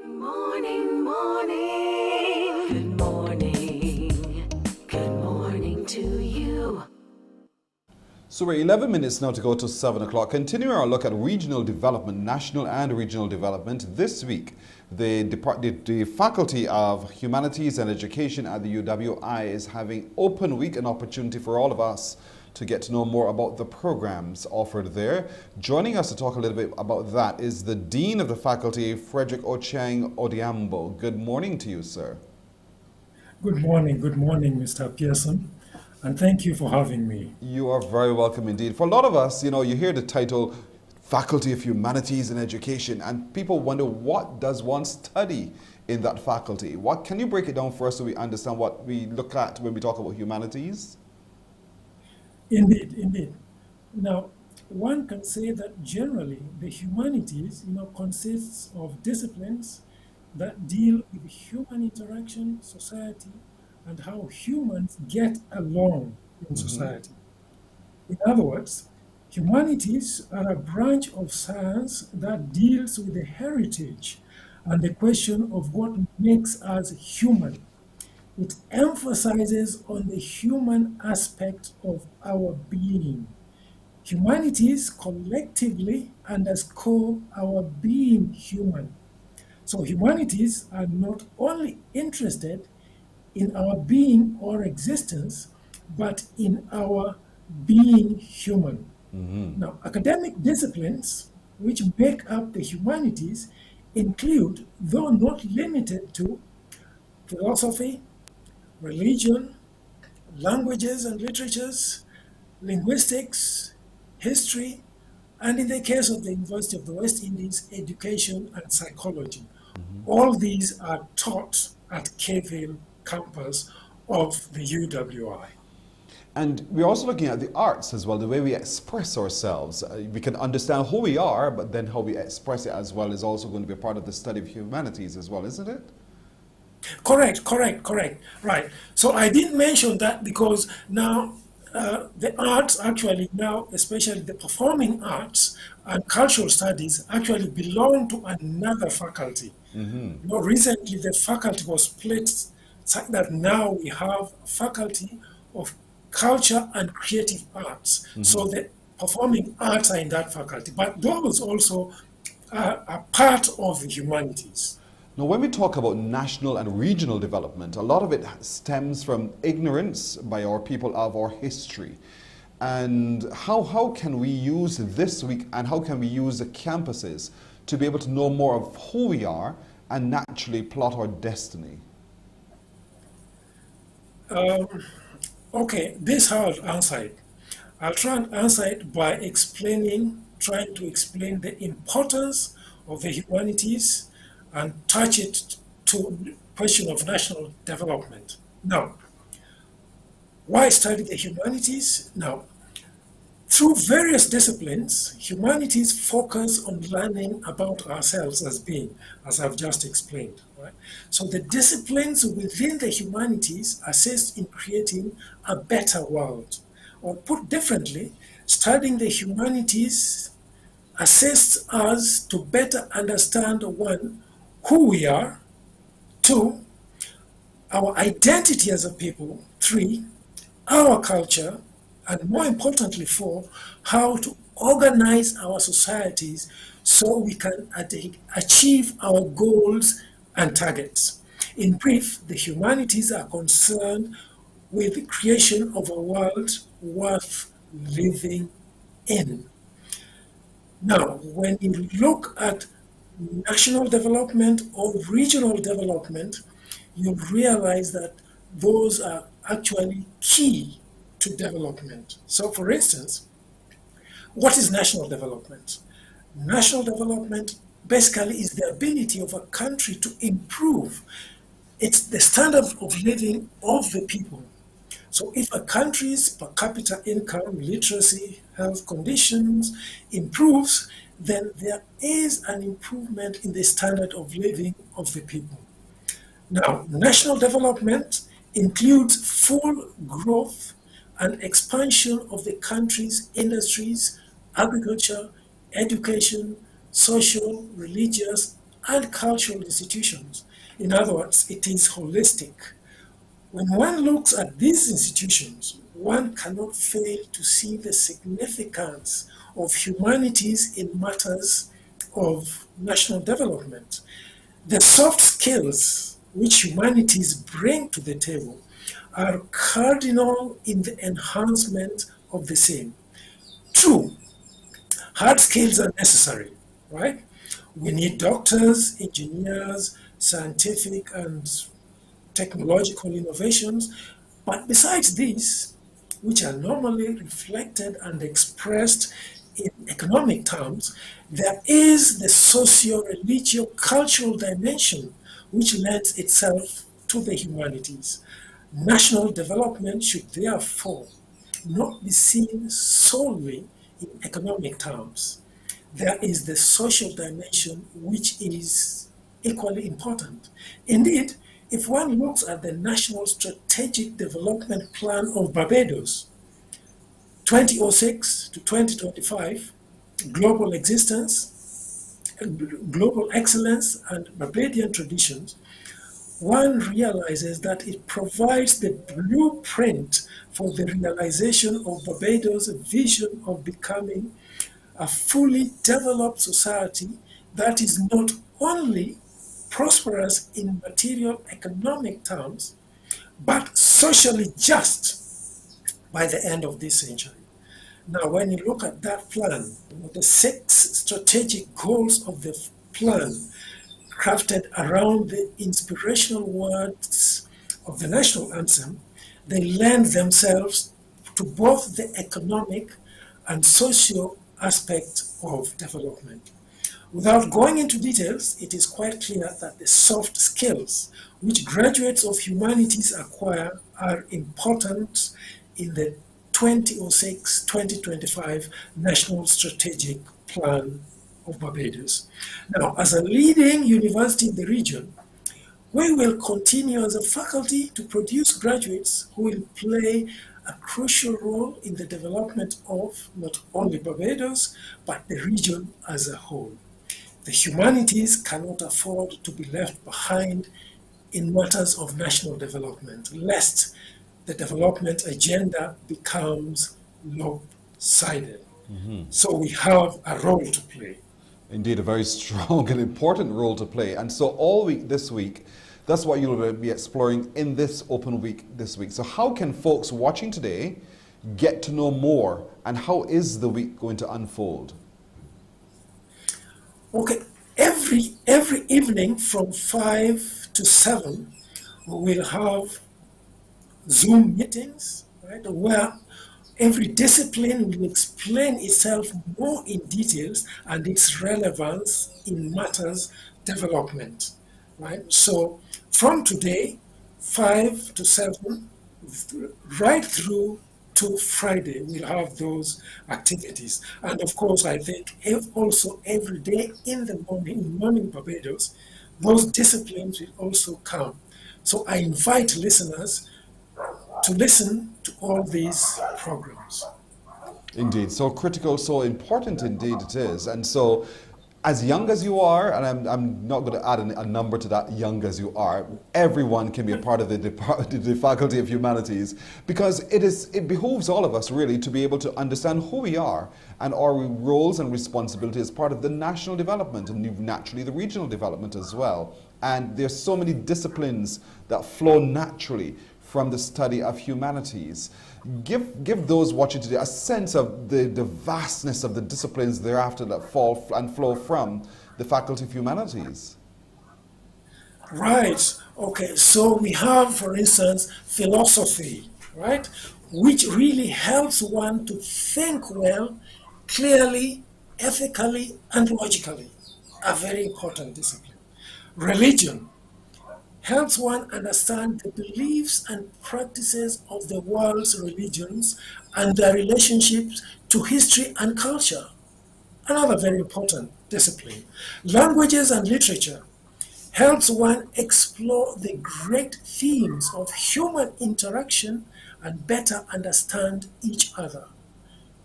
Morning, morning. Good morning. Good morning to you. So we're 11 minutes now to go to 7 o'clock. Continuing our look at regional development, national and regional development. This week, the Faculty of Humanities and Education at the UWI is having open week, an opportunity for all of us to get to know more about the programs offered there. Joining us to talk a little bit about that is the Dean of the Faculty, Frederick Ochieng Odiambo. Good morning to you, sir. Good morning, Mr. Pearson, and thank you for having me. You are very welcome indeed. For a lot of us, you hear the title Faculty of Humanities and Education, and people wonder, what does one study in that faculty? What can you break it down for us so we understand what we look at when we talk about humanities? Indeed. Now, one can say that generally the humanities, consists of disciplines that deal with human interaction, society, and how humans get along in society. In other words, humanities are a branch of science that deals with the heritage and the question of what makes us human. It emphasizes on the human aspect of our being. Humanities collectively underscore our being human. So humanities are not only interested in our being or existence, but in our being human. Now, academic disciplines which make up the humanities include, though not limited to, philosophy, religion, languages and literatures, linguistics, history, and in the case of the University of the West Indies, education and psychology. All these are taught at Caville campus of the UWI. And we're also looking at the arts as well, the way we express ourselves. We can understand who we are, but then how we express it as well is also going to be a part of the study of humanities as well, isn't it? Correct. Right. So I didn't mention that because now the arts actually now, especially the performing arts and cultural studies, actually belong to another faculty. Recently the faculty was split such that now we have a faculty of culture and creative arts. So the performing arts are in that faculty, but those also are part of the humanities. Now, when we talk about national and regional development, a lot of it stems from ignorance by our people of our history. And how can we use this week and how can we use the campuses to be able to know more of who we are and naturally plot our destiny? Okay, this is how I'll answer it. I'll try and answer it by trying to explain the importance of the humanities and touch it to the question of national development. Now, why study the humanities? Now, through various disciplines, humanities focus on learning about ourselves as being, as I've just explained. Right? So the disciplines within the humanities assist in creating a better world. Or put differently, studying the humanities assists us to better understand, one, who we are, two, our identity as a people, three, our culture, and more importantly, four, how to organize our societies so we can achieve our goals and targets. In brief, the humanities are concerned with the creation of a world worth living in. Now, when you look at national development or regional development, you realize that those are actually key to development. So, for instance, what is national development? National development basically is the ability of a country to improve the standard of living of the people. So if a country's per capita income, literacy, health conditions improves, then there is an improvement in the standard of living of the people. Now, national development includes full growth and expansion of the country's industries, agriculture, education, social, religious, and cultural institutions. In other words, it is holistic. When one looks at these institutions, one cannot fail to see the significance of humanities in matters of national development. The soft skills which humanities bring to the table are cardinal in the enhancement of the same. True, hard skills are necessary, right? We need doctors, engineers, scientific and technological innovations, but besides these, which are normally reflected and expressed in economic terms, there is the socio-religio-cultural dimension which lends itself to the humanities. National development should therefore not be seen solely in economic terms, there is the social dimension, which is equally important. Indeed, if one looks at the National Strategic Development Plan of Barbados, 2006 to 2025, global existence, global excellence, and Barbadian traditions, one realizes that it provides the blueprint for the realization of Barbados' vision of becoming a fully developed society that is not only prosperous in material economic terms, but socially just by the end of this century. Now, when you look at that plan, the 6 strategic goals of the plan, crafted around the inspirational words of the national anthem, they lend themselves to both the economic and social aspect of development. Without going into details, it is quite clear that the soft skills which graduates of humanities acquire are important in the 2006-2025 National Strategic Plan of Barbados. Now, as a leading university in the region, we will continue as a faculty to produce graduates who will play a crucial role in the development of not only Barbados, but the region as a whole. The humanities cannot afford to be left behind in matters of national development, lest the development agenda becomes lopsided. So we have a role to play. Indeed, a very strong and important role to play. And so all week this week, that's what you'll be exploring in this open week this week. So how can folks watching today get to know more, and how is the week going to unfold? Okay, every evening from 5 to 7, we will have Zoom meetings, right, where every discipline will explain itself more in details and its relevance in matters development, right? So from today, 5 to 7, right through to Friday, we'll have those activities. And of course, I think also every day in the morning, in Morning Barbados, those disciplines will also come. So I invite listeners to listen to all these programs. Indeed, so critical, so important indeed it is. And so as young as you are, and I'm not going to add a number to that, young as you are, everyone can be a part of the Faculty of Humanities, because it behooves all of us really to be able to understand who we are and our roles and responsibilities as part of the national development and naturally the regional development as well. And there's so many disciplines that flow naturally from the study of humanities. Give those watching today a sense of the vastness of the disciplines thereafter that fall and flow from the Faculty of Humanities. Right. Okay. So we have, for instance, philosophy, right, which really helps one to think well, clearly, ethically, and logically. A very important discipline. Religion helps one understand the beliefs and practices of the world's religions and their relationships to history and culture. Another very important discipline. Languages and literature helps one explore the great themes of human interaction and better understand each other.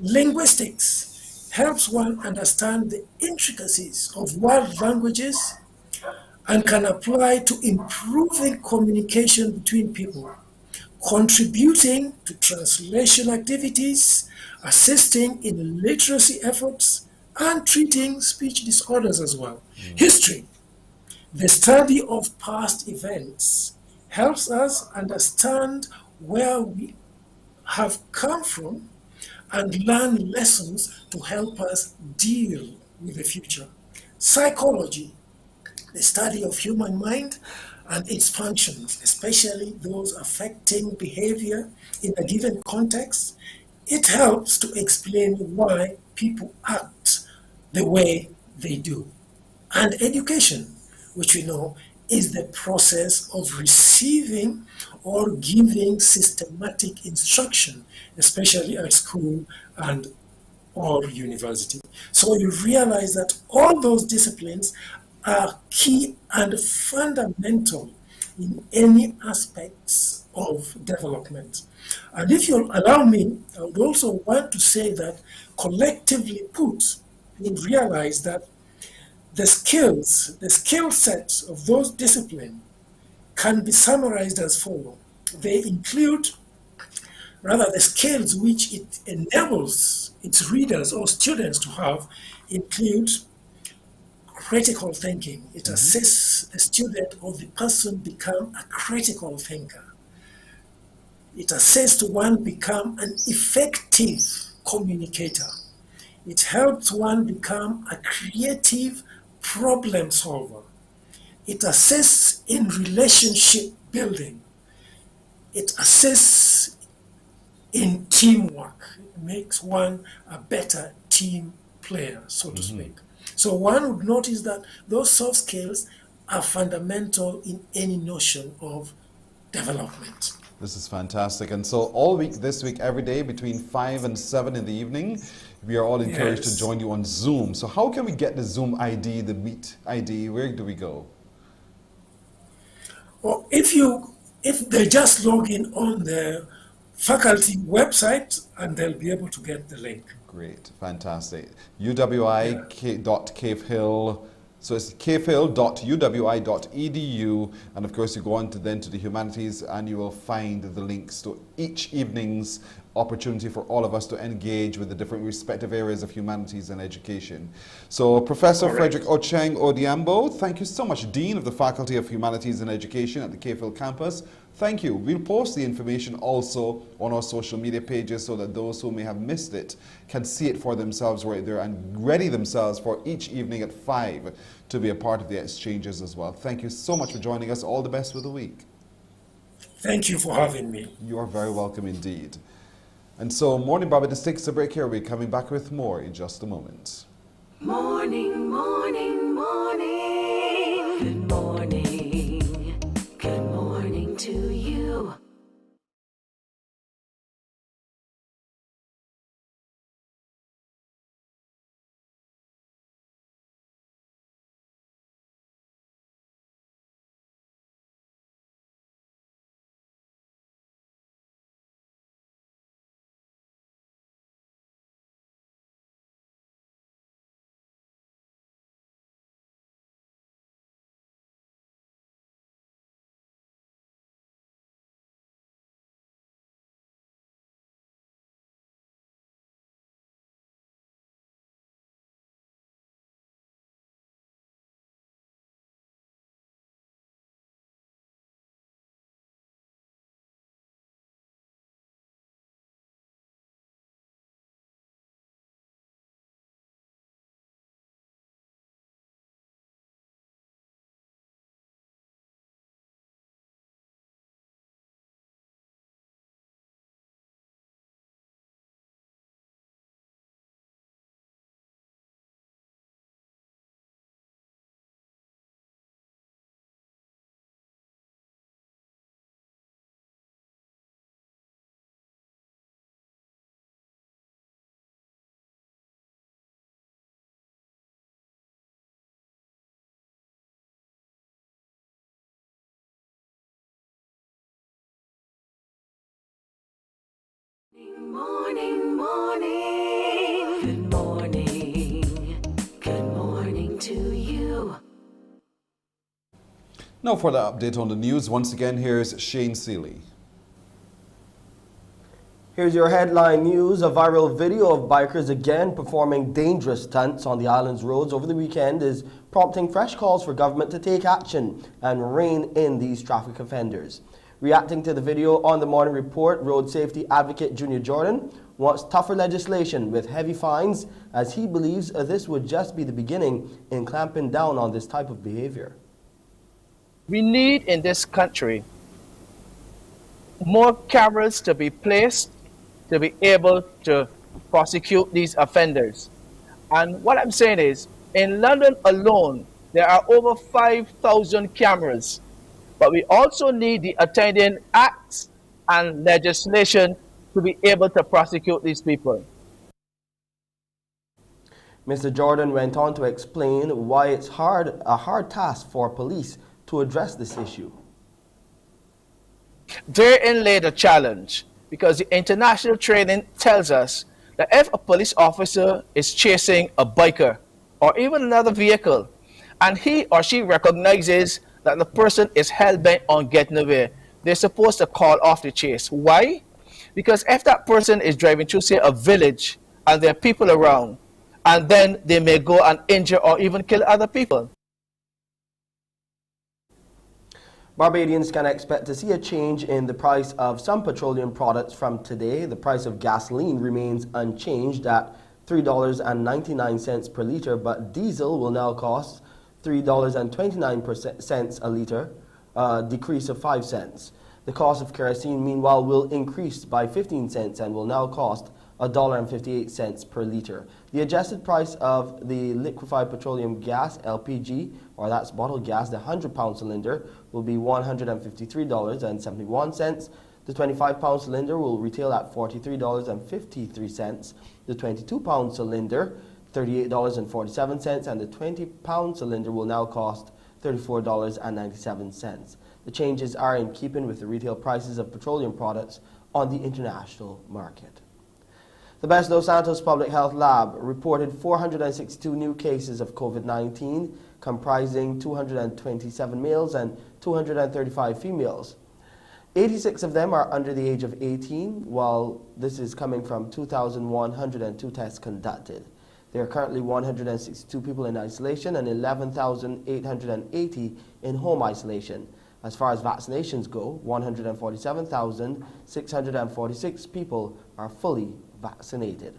Linguistics helps one understand the intricacies of world languages and can apply to improving communication between people, contributing to translation activities, assisting in literacy efforts, and treating speech disorders as well. History, the study of past events, helps us understand where we have come from and learn lessons to help us deal with the future. Psychology, the study of human mind and its functions, especially those affecting behavior in a given context. It helps to explain why people act the way they do. And education, which we know is the process of receiving or giving systematic instruction, especially at school and or university. So you realize that all those disciplines are key and fundamental in any aspects of development. And if you'll allow me, I would also want to say that collectively put, you realize that the skill sets of those disciplines can be summarized as follows. They include, rather, the skills which it enables its readers or students to have include critical thinking. It assists the student or the person become a critical thinker. It assists one become an effective communicator. It helps one become a creative problem solver. It assists in relationship building. It assists in teamwork. It makes one a better team player, so to speak. So one would notice that those soft skills are fundamental in any notion of development. This is fantastic. And so all week, this week, every day between 5 and 7 in the evening, we are all encouraged to join you on Zoom. So how can we get the Zoom ID, the Meet ID? Where do we go? Well, if they just log in on the faculty website, and they'll be able to get the link. Great, fantastic. uwi.cavehill. So it's cavehill.uwi.edu, and of course you go on to the humanities, and you will find the links to each evening's opportunity for all of us to engage with the different respective areas of humanities and education. So Professor Frederick Ocheng Odiambo, thank you so much, Dean of the Faculty of Humanities and Education at the Cave Hill campus. Thank you. We'll post the information also on our social media pages so that those who may have missed it can see it for themselves right there and ready themselves for each evening at 5 to be a part of the exchanges as well. Thank you so much for joining us. All the best for the week. Thank you for having me. You are very welcome indeed. And so Morning Barbados takes a break here. We're coming back with more in just a moment. Morning, morning, morning. Good morning. Good morning to you. Morning, morning. Good morning. Good morning to you. Now for the update on the news, once again, here's Shane Seeley. Here's your headline news. A viral video of bikers again performing dangerous stunts on the island's roads over the weekend is prompting fresh calls for government to take action and rein in these traffic offenders. Reacting to the video on the Morning Report, road safety advocate Junior Jordan wants tougher legislation with heavy fines, as he believes this would just be the beginning in clamping down on this type of behavior. We need in this country more cameras to be placed to be able to prosecute these offenders. And what I'm saying is, in London alone, there are over 5,000 cameras. But we also need the attending acts and legislation to be able to prosecute these people. Mr. Jordan went on to explain why it's a hard task for police to address this issue. Therein lay the challenge, because the international training tells us that if a police officer is chasing a biker or even another vehicle, and he or she recognizes that the person is hell-bent on getting away, they're supposed to call off the chase. Why? Because if that person is driving through, say, a village, and there are people around, and then they may go and injure or even kill other people. Barbadians can expect to see a change in the price of some petroleum products from today. The price of gasoline remains unchanged at $3.99 per litre, but diesel will now cost $3.29 a litre, a decrease of 5 cents. The cost of kerosene, meanwhile, will increase by 15 cents and will now cost $1.58 per litre. The adjusted price of the liquefied petroleum gas, LPG, or that's bottled gas, the 100-pound cylinder, will be $153.71. The 25-pound cylinder will retail at $43.53. The 22-pound cylinder, $38.47, and the 20-pound cylinder will now cost $34.97. The changes are in keeping with the retail prices of petroleum products on the international market. The Best Los Santos Public Health Lab reported 462 new cases of COVID-19, comprising 227 males and 235 females. 86 of them are under the age of 18, while this is coming from 2,102 tests conducted. There are currently 162 people in isolation and 11,880 in home isolation. As far as vaccinations go, 147,646 people are fully vaccinated.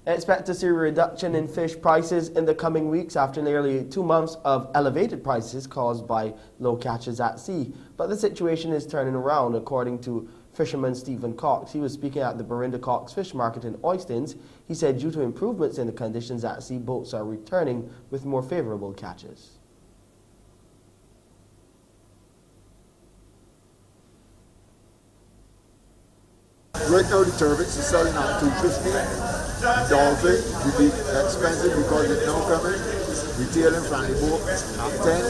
Expect to see a reduction in fish prices in the coming weeks after nearly 2 months of elevated prices caused by low catches at sea. But the situation is turning around, according to fisherman Stephen Cox. He was speaking at the Barinda Cox Fish Market in Oistins. He said due to improvements in the conditions at sea, boats are returning with more favorable catches. Right now the turbot is selling at $2.50. Dolphin will be expensive because it's now coming. Retailing from the boat at 10,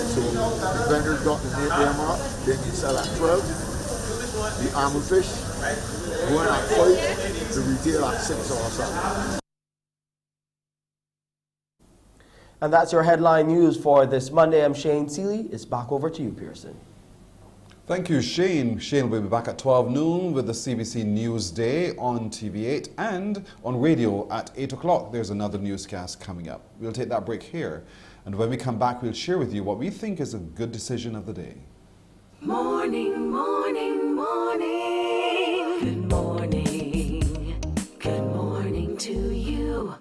so the vendors got the napier mark, then you sell at 12. The armorfish going at 5, the retail at 6 or 7. And that's your headline news for this Monday. I'm Shane Seeley. It's back over to you, Pearson. Thank you, Shane. Shane will be back at 12 noon with the CBC News Day on TV8 and on radio at 8 o'clock. There's another newscast coming up. We'll take that break here. And when we come back, we'll share with you what we think is a good decision of the day. Morning, morning, morning. Good morning. Good morning to you.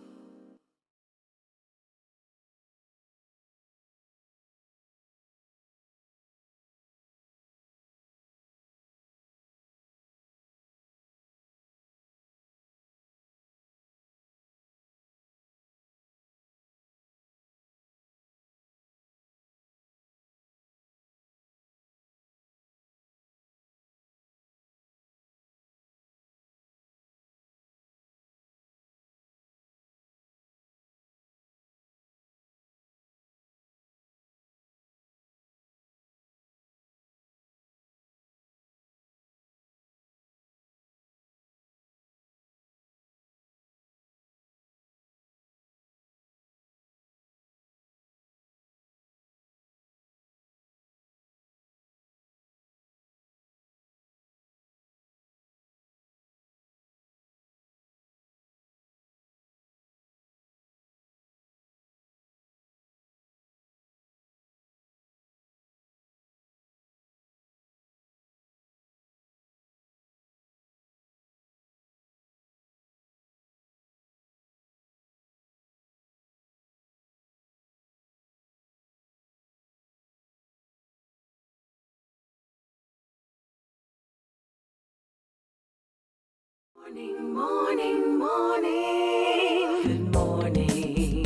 Morning, morning, morning. Good morning.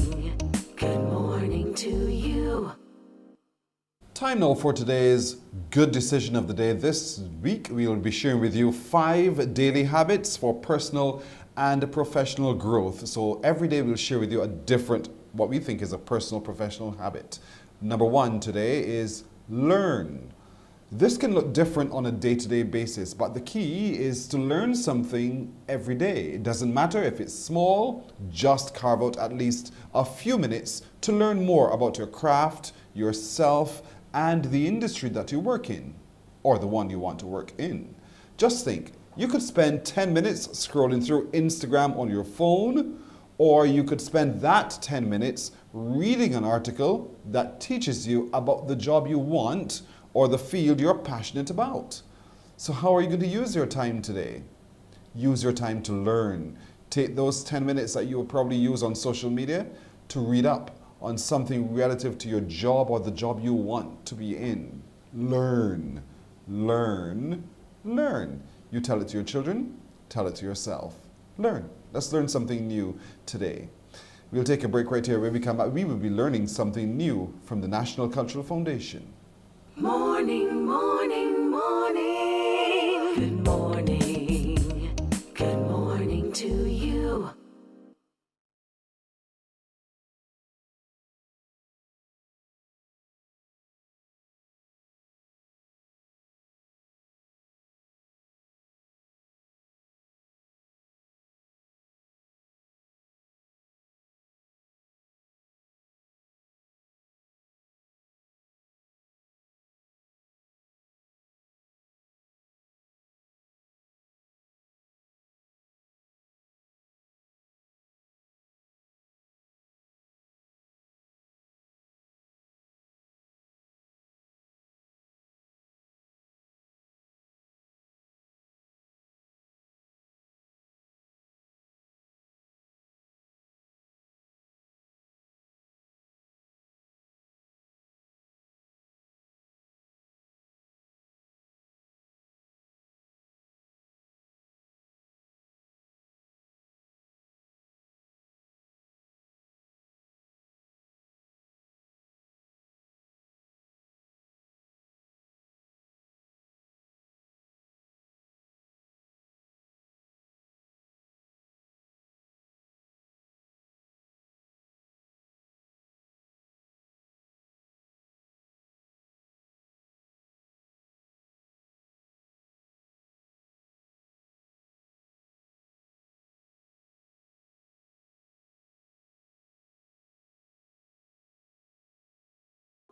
Good morning to you. Time now for today's good decision of the day. This week we will be sharing with you 5 daily habits for personal and professional growth. So every day we'll share with you a different, what we think is a personal professional habit. Number 1 today is learn. This can look different on a day-to-day basis, but the key is to learn something every day. It doesn't matter if it's small, just carve out at least a few minutes to learn more about your craft, yourself, and the industry that you work in, or the one you want to work in. Just think, you could spend 10 minutes scrolling through Instagram on your phone, or you could spend that 10 minutes reading an article that teaches you about the job you want or the field you're passionate about. So how are you going to use your time today? Use your time to learn. Take those 10 minutes that you will probably use on social media to read up on something relative to your job or the job you want to be in. Learn, learn, learn. You tell it to your children, tell it to yourself. Learn. Let's learn something new today. We'll take a break right here. When we come back, we will be learning something new from the National Cultural Foundation. Morning, morning, morning. Good morning. Good morning to you.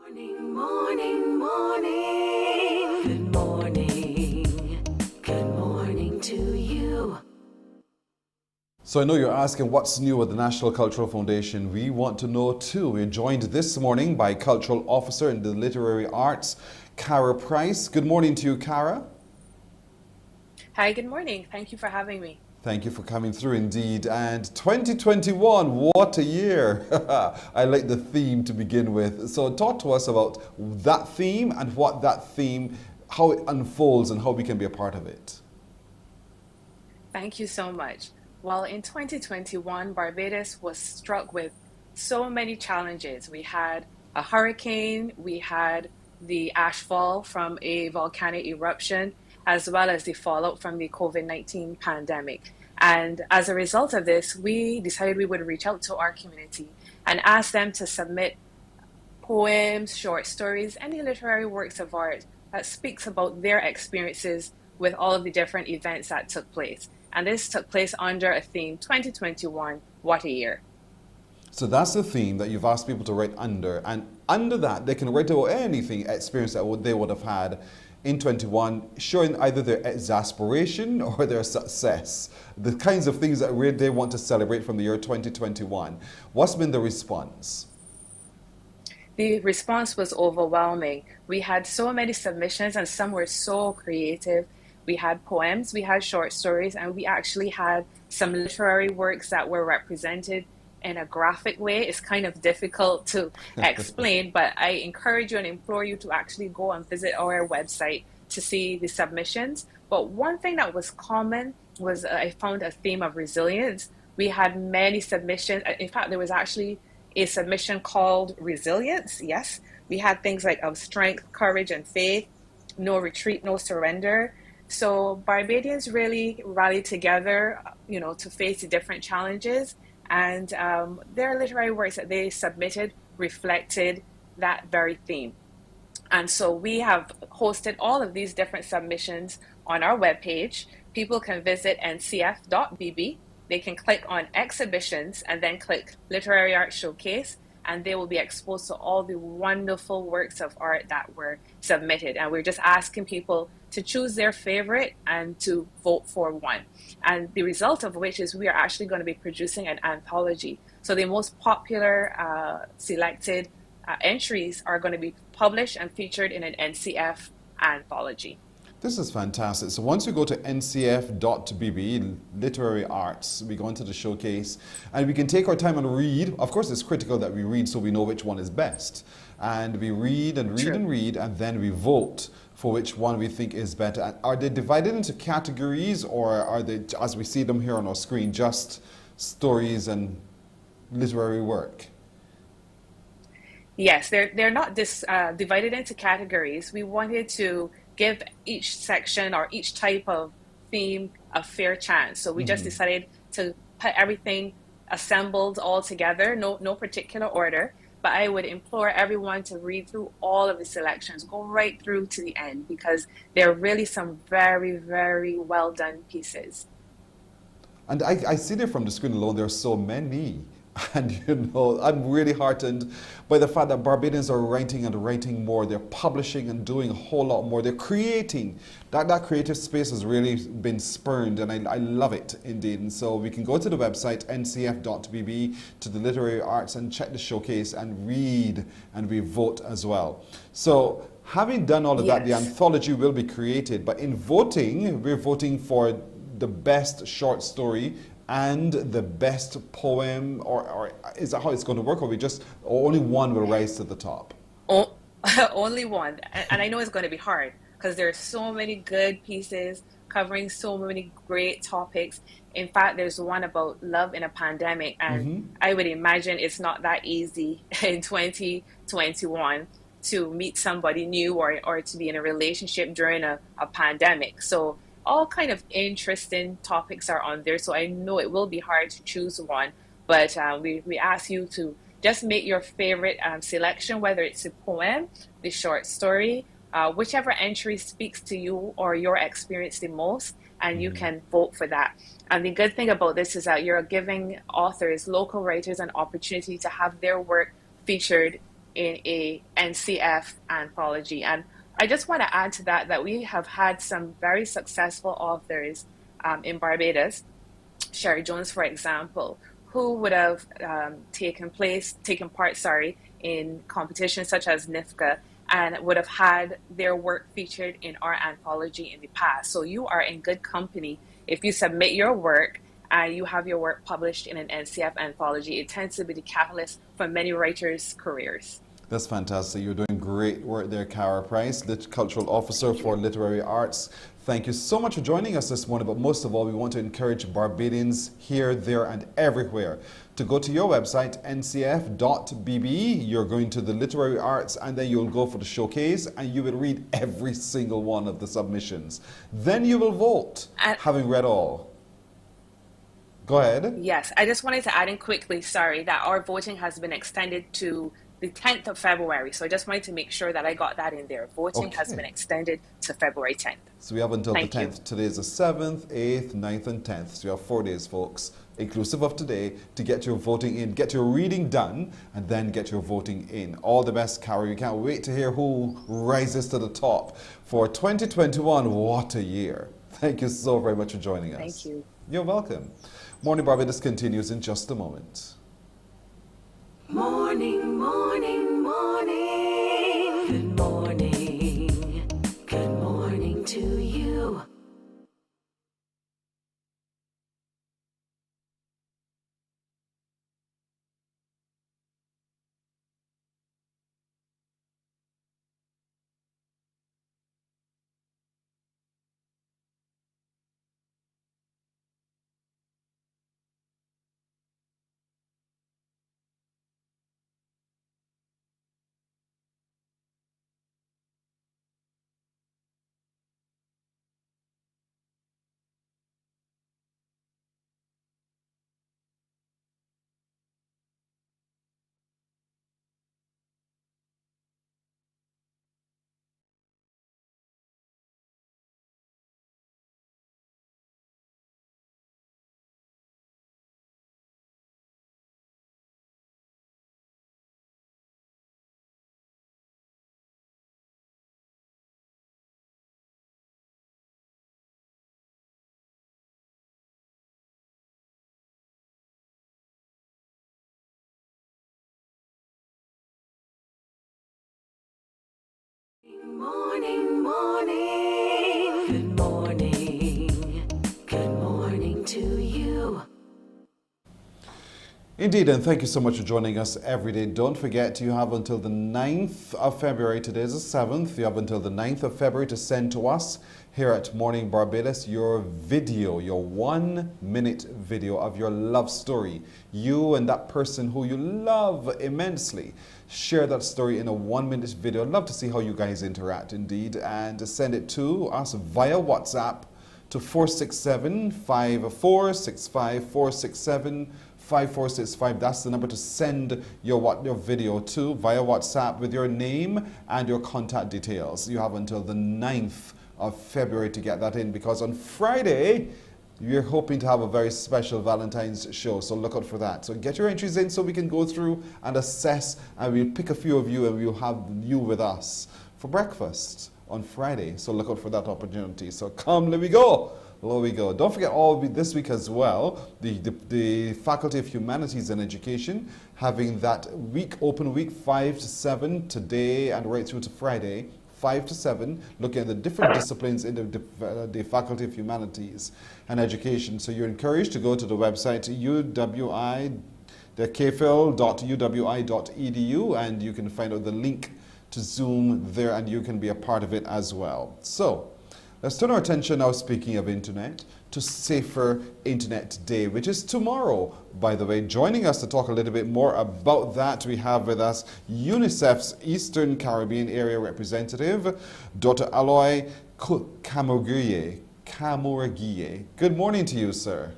Morning, morning, morning. Good morning. Good morning to you. So I know you're asking what's new with the National Cultural Foundation. We want to know too. We're joined this morning by Cultural Officer in the Literary Arts, Cara Price. Good morning to you, Cara. Hi, good morning. Thank you for having me. Thank you for coming through indeed. And 2021, what a year. I like the theme to begin with. So talk to us about that theme and what that theme, how it unfolds and how we can be a part of it. Thank you so much. Well, in 2021, Barbados was struck with so many challenges. We had a hurricane, we had the ashfall from a volcanic eruption, as well as the fallout from the COVID-19 pandemic. And as a result of this, we decided we would reach out to our community and ask them to submit poems, short stories, any literary works of art that speaks about their experiences with all of the different events that took place. And this took place under a theme, 2021, what a year. So that's the theme that you've asked people to write under. And under that, they can write about anything, experience that they would have had in 21, showing either their exasperation or their success, the kinds of things that they want to celebrate from the year 2021. What's been the response? The response was overwhelming. We had so many submissions and some were so creative. We had poems, we had short stories, and we actually had some literary works that were represented in a graphic way. It's kind of difficult to explain, but I encourage you and implore you to actually go and visit our website to see the submissions. But one thing that was common was I found a theme of resilience. We had many submissions. In fact, there was actually a submission called Resilience, yes, We had things like of strength, courage, and faith, no retreat, no surrender. So Barbadians really rallied together, to face the different challenges. And their literary works that they submitted reflected that very theme. And so we have hosted all of these different submissions on our webpage. People can visit ncf.bb. They can click on exhibitions and then click Literary Art Showcase, and they will be exposed to all the wonderful works of art that were submitted. And we're just asking people to choose their favorite and to vote for one. And the result of which is we are actually going to be producing an anthology. So the most popular selected entries are going to be published and featured in an NCF anthology. This is fantastic. So once we go to ncf.bb, literary arts, we go into the showcase and we can take our time and read. Of course, it's critical that we read so we know which one is best. And we read and read and read, and then we vote for which one we think is better. And are they divided into categories, or are they, as we see them here on our screen, just stories and literary work? Yes, they're not divided into categories. We wanted to give each section or each type of theme a fair chance. So we just decided to put everything assembled all together, no particular order. But I would implore everyone to read through all of the selections, go right through to the end, because there are really some very, very well done pieces. And I see there from the screen alone, there are so many. And I'm really heartened by the fact that Barbadians are writing and writing more. They're publishing and doing a whole lot more. They're creating. That creative space has really been spurned, and I love it indeed. And so we can go to the website ncf.bb, to the literary arts, and check the showcase and read, and we vote as well. So having done all of that, the anthology will be created. But in voting, we're voting for the best short story and the best poem, or is that how it's going to work, or only one will rise to the top? Only one. And I know it's going to be hard because there are so many good pieces covering so many great topics. In fact, there's one about love in a pandemic, and I would imagine it's not that easy in 2021 to meet somebody new or to be in a relationship during a pandemic. So all kind of interesting topics are on there. So I know it will be hard to choose one, but we ask you to just make your favorite selection, whether it's a poem, the short story, whichever entry speaks to you or your experience the most, and you can vote for that. And the good thing about this is that you're giving authors, local writers, an opportunity to have their work featured in a NCF anthology. And I just want to add to that we have had some very successful authors in Barbados, Sherry Jones, for example, who would have taken part in competitions such as NIFCA, and would have had their work featured in our anthology in the past. So you are in good company if you submit your work and you have your work published in an NCF anthology. It tends to be the catalyst for many writers' careers. That's fantastic. You're doing great work there, Cara Price, Cultural Officer for Literary Arts. Thank you so much for joining us this morning. But most of all, we want to encourage Barbadians here, there, and everywhere to go to your website, ncf.bb. You're going to the Literary Arts, and then you'll go for the showcase, and you will read every single one of the submissions. Then you will vote, having read all. Go ahead. Yes, I just wanted to add in quickly, that our voting has been extended to the 10th of February. So I just wanted to make sure that I got that in there. Voting has been extended to February 10th. So we have until the 10th. Today is the 7th, 8th, 9th, and 10th. So you have 4 days, folks, inclusive of today, to get your voting in, get your reading done, and then get your voting in. All the best, Carol. You can't wait to hear who rises to the top for 2021. What a year. Thank you so very much for joining us. Thank you. You're welcome. Morning Barbados continues in just a moment. Morning, morning, morning. Good morning. Good morning to you. Morning, morning. Good morning. Good morning to you. Indeed, and thank you so much for joining us every day. Don't forget, you have until the 9th of February, today is the 7th, you have until the 9th of February to send to us here at Morning Barbados your video, your 1-minute video of your love story. You and that person who you love immensely. Share that story in a 1-minute video. I'd love to see how you guys interact, indeed, and send it to us via WhatsApp to 467-5465, 467-5465. That's the number to send your video to via WhatsApp with your name and your contact details. You have until the 9th of February to get that in, because on Friday we're hoping to have a very special Valentine's show, so look out for that. So get your entries in so we can go through and assess, and we'll pick a few of you and we'll have you with us for breakfast on Friday. So look out for that opportunity. So come, let me go. There we go. Don't forget this week as well, the Faculty of Humanities and Education having that open week 5 to 7 today and right through to Friday, 5 to 7, looking at the different disciplines in the Faculty of Humanities and Education. So you're encouraged to go to the website kfil.uwi.edu and you can find out the link to Zoom there and you can be a part of it as well. So let's turn our attention now, speaking of internet, to Safer Internet Day, which is tomorrow, by the way. Joining us to talk a little bit more about that, we have with us UNICEF's Eastern Caribbean Area Representative, Dr. Aloy Kamuragiye. Good morning to you, sir.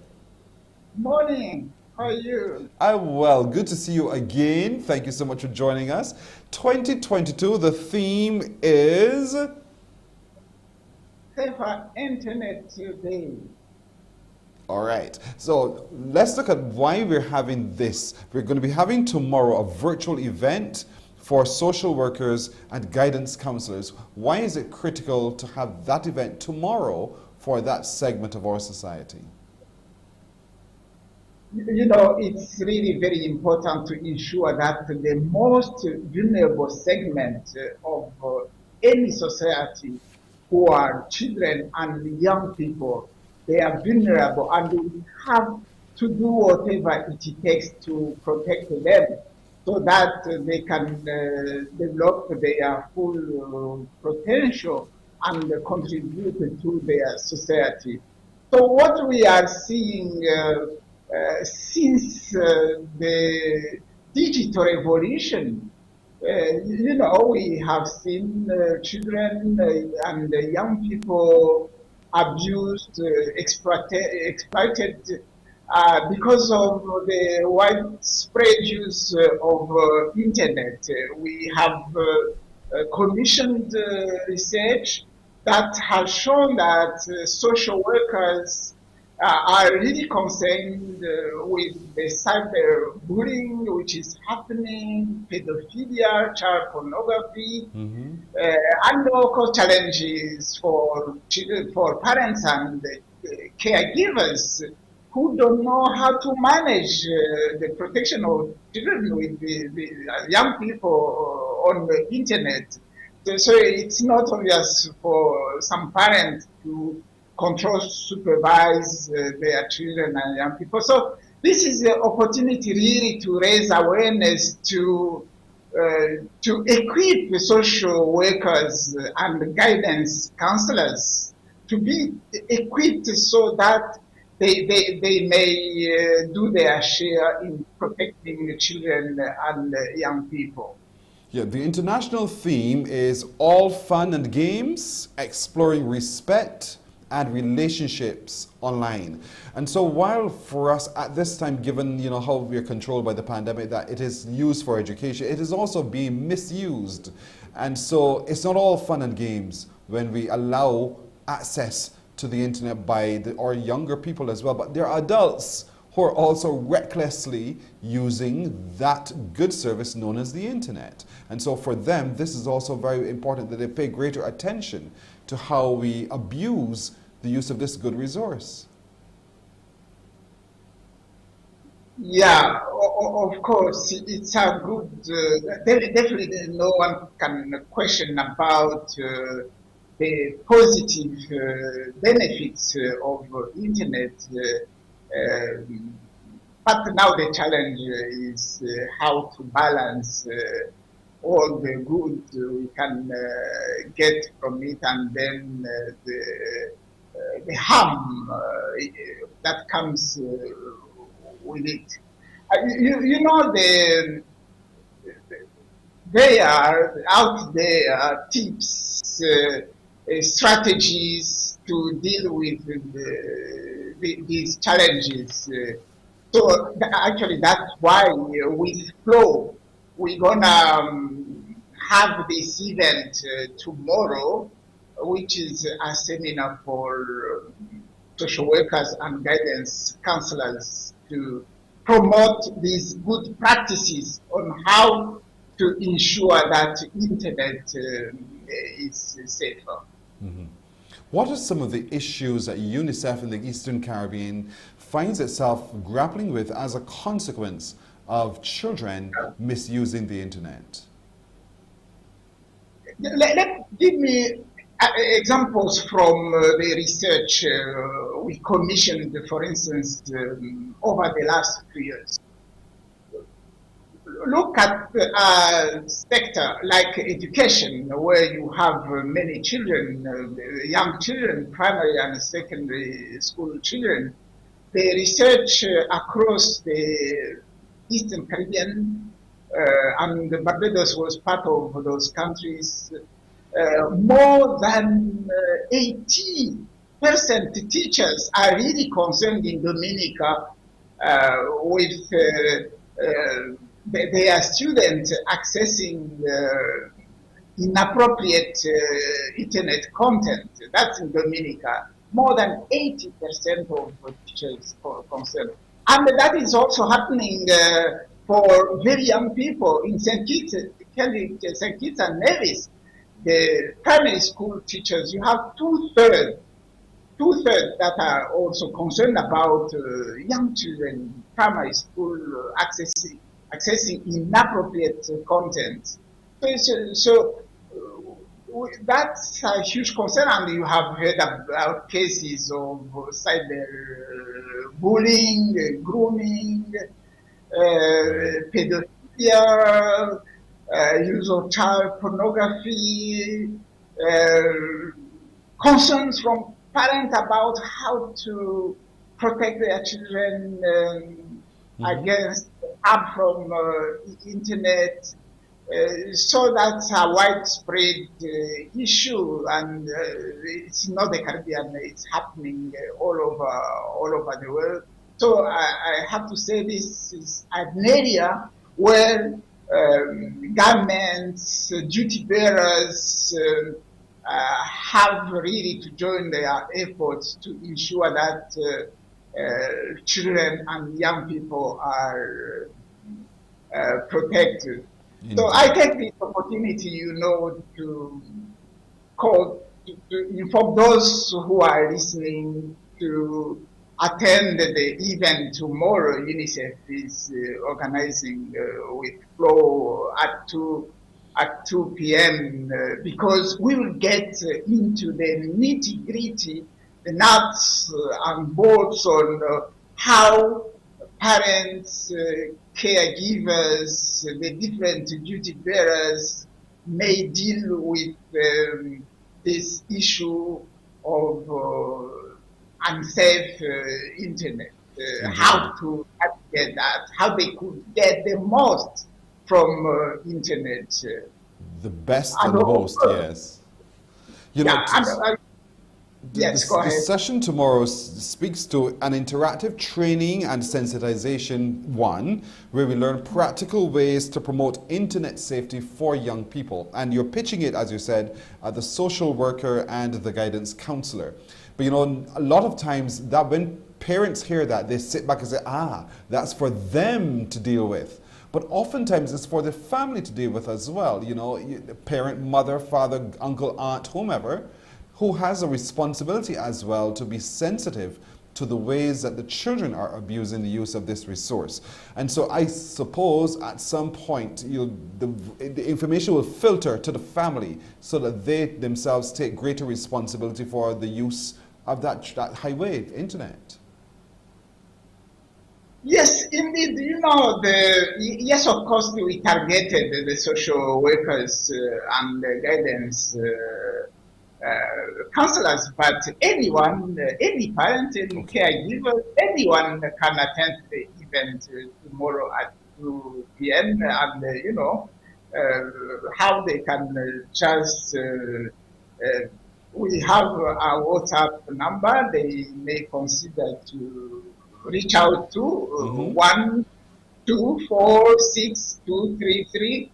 Morning. How are you? I'm well. Good to see you again. Thank you so much for joining us. 2022, the theme is Safer Internet Day. All right. So let's look at why we're having this. We're going to be having tomorrow a virtual event for social workers and guidance counselors. Why is it critical to have that event tomorrow for that segment of our society? You know, it's really very important to ensure that the most vulnerable segment of any society, who are children and young people, they are vulnerable, and we have to do whatever it takes to protect them so that they can develop their full potential and contribute to their society. So what we are seeing since the digital revolution, you know, we have seen children and young people abused, exploited because of the widespread use of internet. We have commissioned research that has shown that social workers are really concerned with the cyberbullying which is happening, pedophilia, child pornography, and local challenges for children, for parents and caregivers who don't know how to manage the protection of children with the young people on the internet. So it's not obvious for some parents to control, supervise their children and young people. So this is the opportunity really to raise awareness, to equip the social workers and guidance counselors to be equipped so that they may do their share in protecting the children and young people. Yeah, the international theme is all fun and games, exploring respect and relationships online. And so while for us at this time, given how we are controlled by the pandemic, that it is used for education, it is also being misused. And so it's not all fun and games when we allow access to the internet by our younger people as well, but there are adults who are also recklessly using that good service known as the internet. And so for them, this is also very important that they pay greater attention to how we abuse the use of this good resource. Yeah, of course, it's a good, definitely no one can question about the positive benefits of internet. But now the challenge is how to balance all the good we can get from it, and then the harm that comes with it. You know, there are out there tips, strategies to deal with these challenges. So actually, that's why with Flow, we're gonna have this event tomorrow, which is a seminar for social workers and guidance counselors to promote these good practices on how to ensure that internet is safer. Mm-hmm. What are some of the issues that UNICEF in the Eastern Caribbean finds itself grappling with as a consequence of children misusing the internet? Give me examples from the research we commissioned, for instance, over the last 2 years. Look at a sector like education, where you have many children, young children, primary and secondary school children. The research across the Eastern Caribbean, and Barbados was part of those countries, more than 80% teachers are really concerned in Dominica with their students accessing inappropriate internet content. That's in Dominica. More than 80% of teachers are concerned. And that is also happening for very young people in St. Kitts and Nevis. The primary school teachers, you have two-thirds that are also concerned about young children, primary school accessing inappropriate content. So that's a huge concern, and you have heard about cases of cyber bullying, grooming, pedophilia, use of child pornography, concerns from parents about how to protect their children against harm from internet. So that's a widespread issue, and it's not the Caribbean; it's happening all over the world. So I have to say this is an area where governments, duty bearers have really to join their efforts to ensure that children and young people are protected. Indeed. So I take this opportunity, to call, to inform those who are listening to attend the event tomorrow. UNICEF is organizing with Flow at 2 p.m. Because we will get into the nitty-gritty, the nuts and bolts on how parents, caregivers, the different duty bearers may deal with this issue of unsafe internet, how to get that, how they could get the most from internet. The best and the most, yes. Yes, go ahead. The session tomorrow speaks to an interactive training and sensitization where we learn practical ways to promote internet safety for young people. And you're pitching it, as you said, at the social worker and the guidance counselor. But a lot of times that when parents hear that, they sit back and say, that's for them to deal with. But oftentimes it's for the family to deal with as well. Parent, mother, father, uncle, aunt, whomever, who has a responsibility as well to be sensitive to the ways that the children are abusing the use of this resource. And so I suppose at some point the information will filter to the family so that they themselves take greater responsibility for the use of that highway internet. Yes, indeed. Yes, of course, we targeted the social workers and the guidance counselors, but anyone, any parent, any caregiver, anyone can attend the event tomorrow at 2 p.m. and how they can just. We have a WhatsApp number. They may consider to reach out to 1-246-233-3770,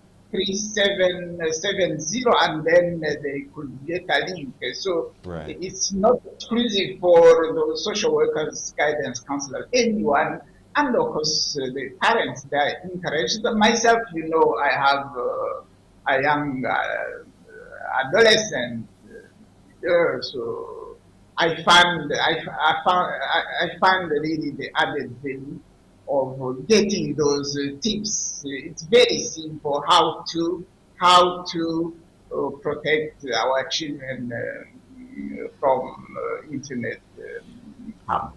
and then they could get a link. So it's not exclusive for the social workers, guidance counselors, anyone, and of course the parents. They are encouraged. Myself, I have a young adolescent. So I found really the added value of getting those tips. It's very simple how to protect our children from internet harm.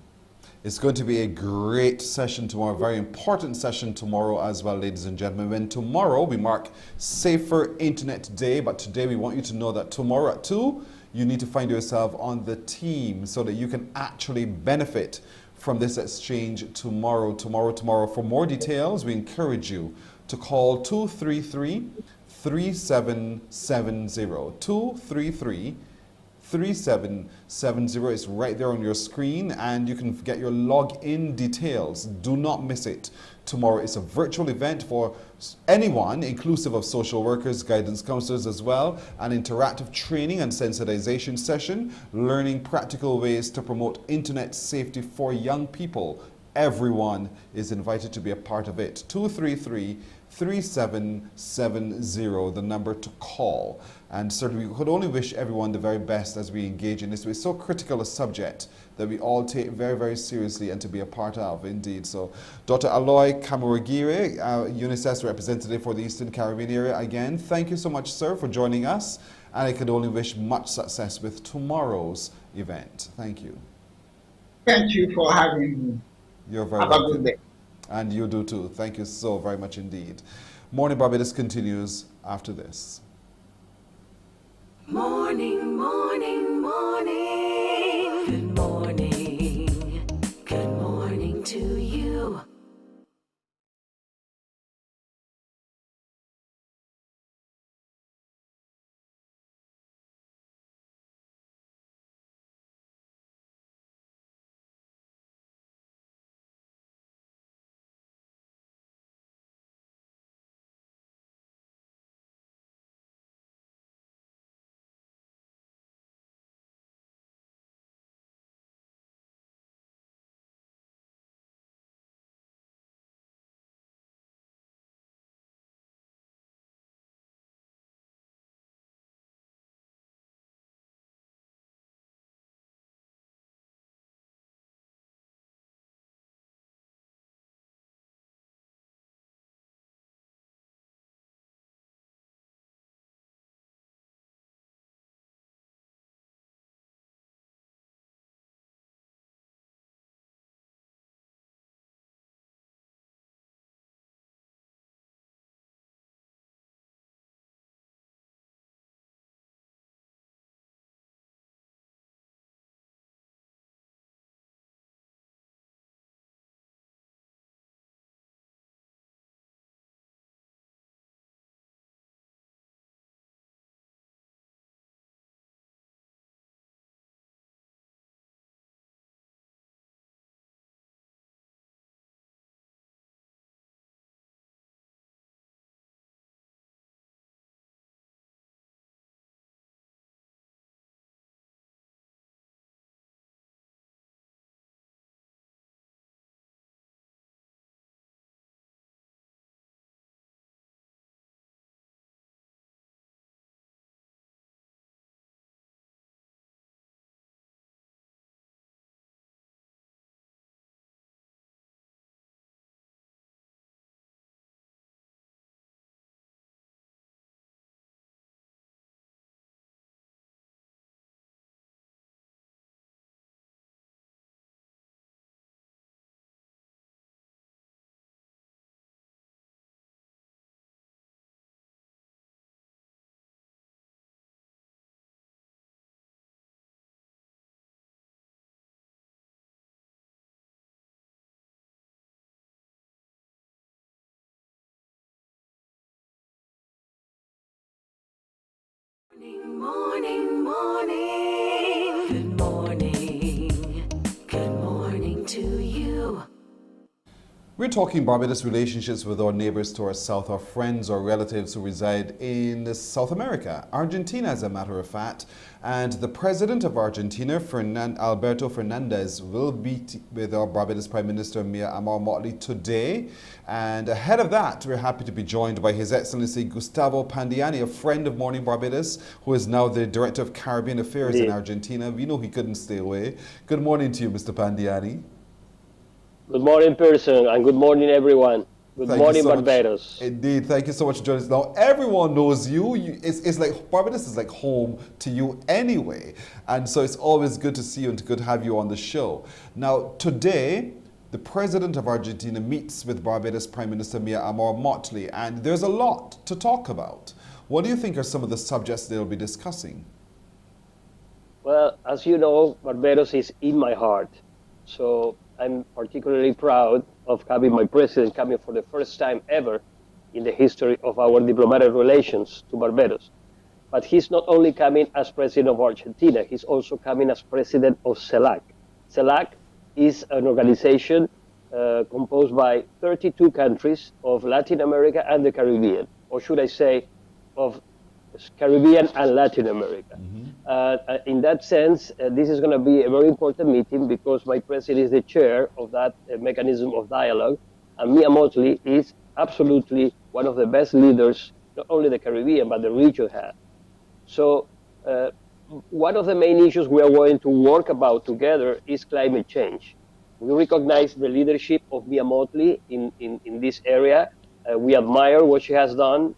It's going to be a great session tomorrow, a very important session tomorrow as well, ladies and gentlemen. When tomorrow we mark Safer Internet Day, but today we want you to know that tomorrow at 2, you need to find yourself on the team so that you can actually benefit from this exchange tomorrow. For more details, we encourage you to call 233-3770. 233-3770 is right there on your screen, and you can get your login details. Do not miss it. Tomorrow is a virtual event for anyone, inclusive of social workers, guidance counselors as well, an interactive training and sensitization session, learning practical ways to promote internet safety for young people. Everyone is invited to be a part of it. 233-3770, the number to call. And certainly we could only wish everyone the very best as we engage in this. It's so critical a subject that we all take very, very seriously and to be a part of, indeed. So Dr. Aloy Kamuragire, UNICEF's representative for the Eastern Caribbean area, again, thank you so much, sir, for joining us. And I could only wish much success with tomorrow's event. Thank you. Thank you for having me. You're very welcome. Have a good day. And you do too. Thank you so very much indeed. Morning Barbados continues after this. Morning, morning, morning. Good morning. Good morning to you. morning, morning. Good morning. Good morning to you. We're talking Barbados relationships with our neighbors to our south, our friends or relatives who reside in South America, Argentina as a matter of fact. And the president of Argentina, Alberto Fernandez, will meet with our Barbados Prime Minister Mia Amor-Motley today. And ahead of that, we're happy to be joined by His Excellency Gustavo Pandiani, a friend of Morning Barbados, who is now the Director of Caribbean Affairs in Argentina. We know he couldn't stay away. Good morning to you, Mr. Pandiani. Good morning, Pearson, and good morning, everyone. Good morning, Barbados. Indeed, thank you so much for joining us. Now, everyone knows you. It's like Barbados is like home to you anyway. And so it's always good to see you and good to have you on the show. Now, today, the president of Argentina meets with Barbados Prime Minister Mia Amor-Motley, and there's a lot to talk about. What do you think are some of the subjects they'll be discussing? Well, as you know, Barbados is in my heart. So I'm particularly proud of having my president coming for the first time ever in the history of our diplomatic relations to Barbados. But he's not only coming as president of Argentina, he's also coming as president of CELAC. CELAC is an organization composed by 32 countries of Latin America and the Caribbean, or should I say, of Caribbean and Latin America. In that sense, this is going to be a very important meeting because my president is the chair of that mechanism of dialogue, and Mia Motley is absolutely one of the best leaders, not only the Caribbean, but the region has. So one of the main issues we are going to work about together is climate change. We recognize the leadership of Mia Motley in this area. We admire what she has done.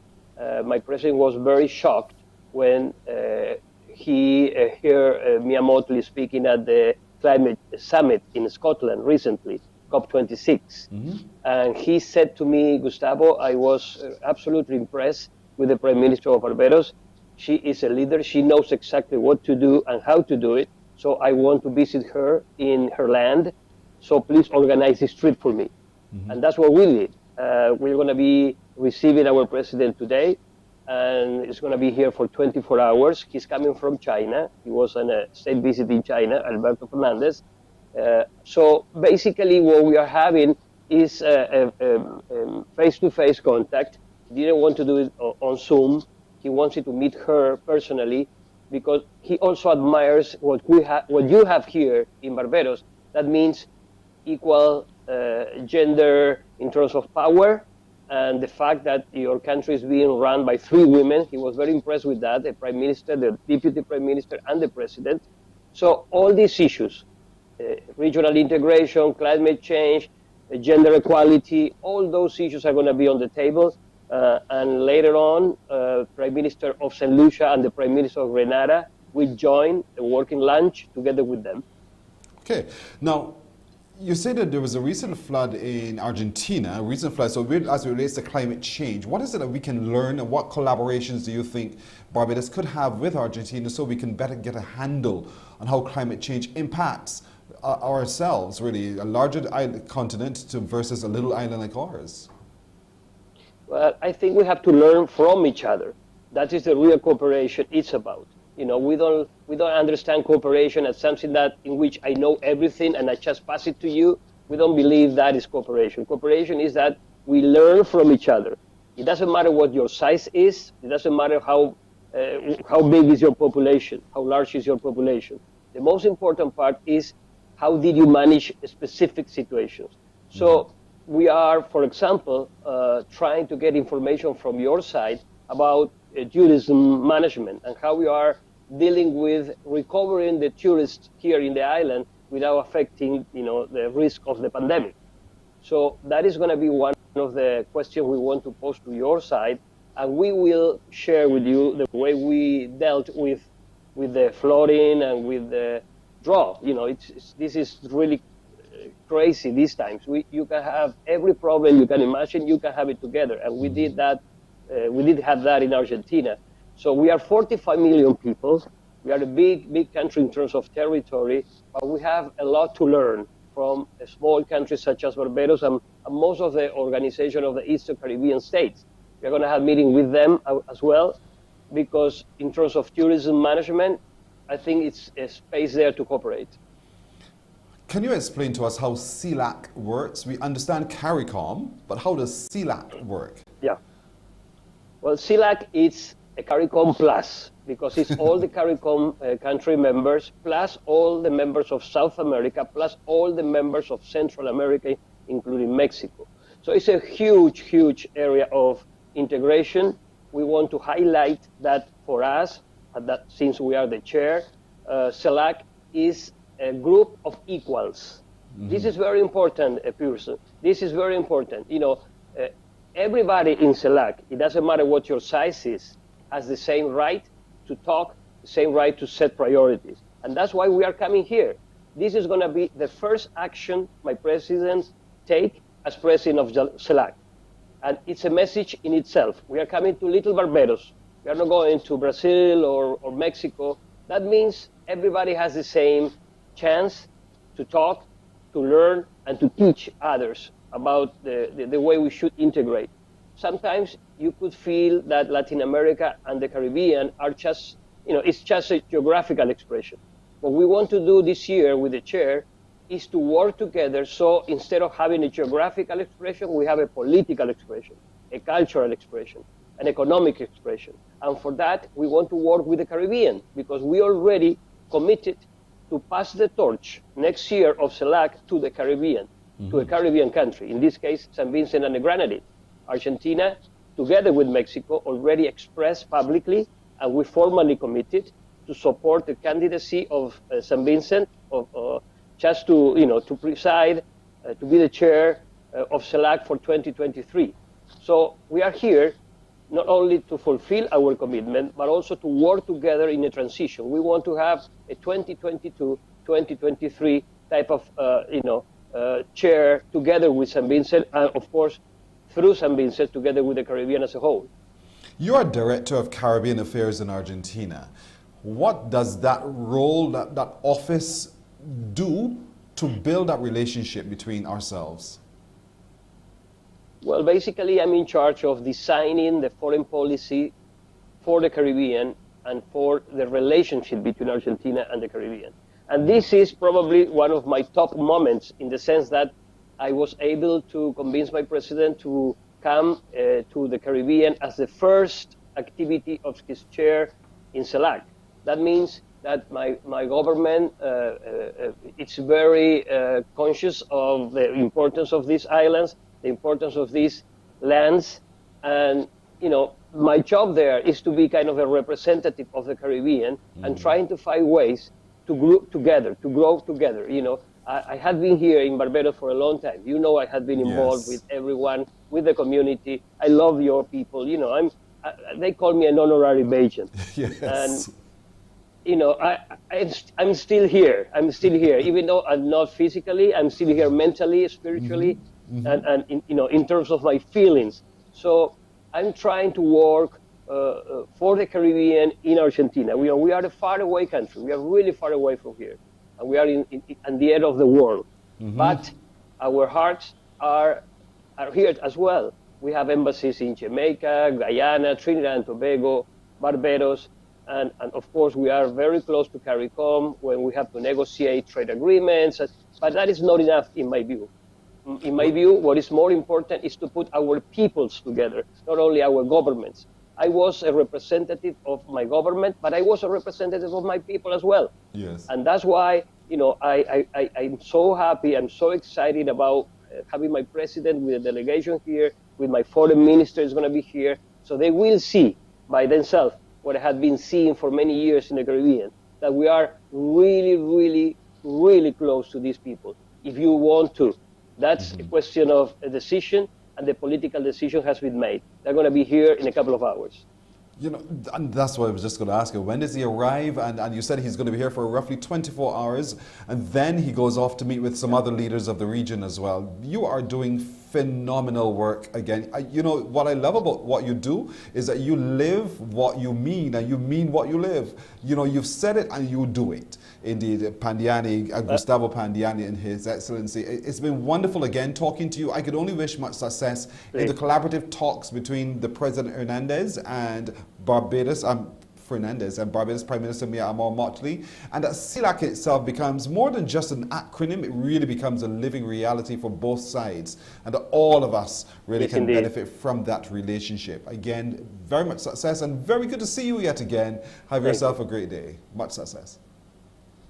My president was very shocked when he heard Mia Motley speaking at the climate summit in Scotland recently, COP26. And he said to me, Gustavo, I was absolutely impressed with the Prime Minister of Barbados. She is a leader. She knows exactly what to do and how to do it. So I want to visit her in her land. So please organize this trip for me. And that's what we did. We're going to be receiving our president today, and he's going to be here for 24 hours. He's coming from China. He was on a state visit in China, Alberto Fernandez. So basically what we are having is face-to-face contact. He didn't want to do it on Zoom. He wanted to meet her personally because he also admires what you have here in Barbados. That means equal gender in terms of power, and the fact that your country is being run by 3 women. He was very impressed with that, the Prime Minister, the Deputy Prime Minister, and the President. So all these issues, regional integration, climate change, gender equality, all those issues are going to be on the table. And later on, Prime Minister of St. Lucia and the Prime Minister of Grenada will join a working lunch together with them. Okay. Now, you said that there was a recent flood in Argentina, So as it relates to climate change, what is it that we can learn and what collaborations do you think Barbados could have with Argentina so we can better get a handle on how climate change impacts ourselves, really, a larger continent versus a little island like ours? Well, I think we have to learn from each other. That is the real cooperation it's about. You know, we don't understand cooperation as something that in which I know everything and I just pass it to you. We don't believe that is cooperation. Cooperation is that we learn from each other. It doesn't matter what your size is. It doesn't matter how big is your population, how large is your population. The most important part is how did you manage specific situations. So we are, for example, trying to get information from your side about tourism management and how we are dealing with recovering the tourists here in the island without affecting, the risk of the pandemic. So that is going to be one of the questions we want to pose to your side, and we will share with you the way we dealt with the flooding and with the drought. This is really crazy these times. You can have every problem you can imagine, you can have it together, and we did that. We did have that in Argentina. So we are 45 million people. We are a big country in terms of territory, but we have a lot to learn from a small countries such as Barbados and most of the organization of the Eastern Caribbean states. We're going to have a meeting with them as well. because in terms of tourism management, I think it's a space there to cooperate. Can you explain to us how CELAC works? We understand CARICOM, but how does CELAC work? Yeah. Well, CELAC is a CARICOM plus, because it's all the CARICOM country members, plus all the members of South America, plus all the members of Central America, including Mexico. So it's a huge, huge area of integration. We want to highlight that for us, that since we are the chair, CELAC is a group of equals. Mm-hmm. This is very important, Pearson. This is very important. You know, everybody in CELAC, it doesn't matter what your size is, has the same right to talk, the same right to set priorities. And that's why we are coming here. This is going to be the first action my president take as president of CELAC. And it's a message in itself. We are coming to little Barbados. We are not going to Brazil or Mexico. That means everybody has the same chance to talk, to learn, and to teach others about the way we should integrate. Sometimes you could feel that Latin America and the Caribbean are just, you know, it's just a geographical expression. What we want to do this year with the chair is to work together, so instead of having a geographical expression, we have a political expression, a cultural expression, an economic expression. And for that, we want to work with the Caribbean, because we already committed to pass the torch next year of CELAC to the Caribbean, to a Caribbean country, in this case, St. Vincent and the Grenadines. Argentina, together with Mexico, already expressed publicly, and we formally committed to support the candidacy of St. Vincent, just to, you know, to preside, to be the chair of CELAC for 2023. So we are here not only to fulfill our commitment, but also to work together in a transition. We want to have a 2022-2023 type of, chair together with St. Vincent, and of course, through St. Vincent, together with the Caribbean as a whole. You are Director of Caribbean Affairs in Argentina. What does that role, that office do to build that relationship between ourselves? Well, basically, I'm in charge of designing the foreign policy for the Caribbean and for the relationship between Argentina and the Caribbean. And this is probably one of my top moments, in the sense that I was able to convince my president to come to the Caribbean as the first activity of his chair in CELAC. That means that my government it's very conscious of the importance of these islands, the importance of these lands, and you know, my job there is to be kind of a representative of the Caribbean and trying to find ways to group together, to grow together. You know, I had been here in Barbados for a long time. You know, I had been involved with everyone, with the community. I love your people. You know, they call me an honorary Bajan. Yes. And you know, I'm still here. I'm still here, even though I'm not physically. I'm still here mentally, spiritually, and in, you know, in terms of my feelings. So I'm trying to work for the Caribbean in Argentina. We are a far away country. We are really far away from here, and we are at the end of the world. But our hearts are here as well. We have embassies in Jamaica, Guyana, Trinidad and Tobago, Barbados. And of course, we are very close to CARICOM when we have to negotiate trade agreements. But that is not enough, in my view. In my view, what is more important is to put our peoples together, not only our governments. I was a representative of my government, but I was a representative of my people as well. Yes. And that's why, you know, I'm so happy, I'm so excited about having my president with a delegation here, with my foreign minister is going to be here. So they will see by themselves what I had been seeing for many years in the Caribbean, that we are really, really, really close to these people, if you want to. That's a question of a decision, and the political decision has been made. They're going to be here in a couple of hours. You know, and that's what I was just going to ask you. When does he arrive? And you said he's going to be here for roughly 24 hours, and then he goes off to meet with some other leaders of the region as well. You are doing phenomenal work again. You know, what I love about what you do is that you live what you mean, and you mean what you live. You know, you've said it and you do it. Indeed, Pandiani, Gustavo Pandiani and His Excellency. It's been wonderful again talking to you. I could only wish much success in the collaborative talks between the President Hernandez and Barbados, Fernandez, and Barbados Prime Minister Mia Amor Motley, and that CELAC itself becomes more than just an acronym. It really becomes a living reality for both sides, and that all of us really can benefit from that relationship. Again, very much success, and very good to see you yet again. Have yourself a great day. Much success.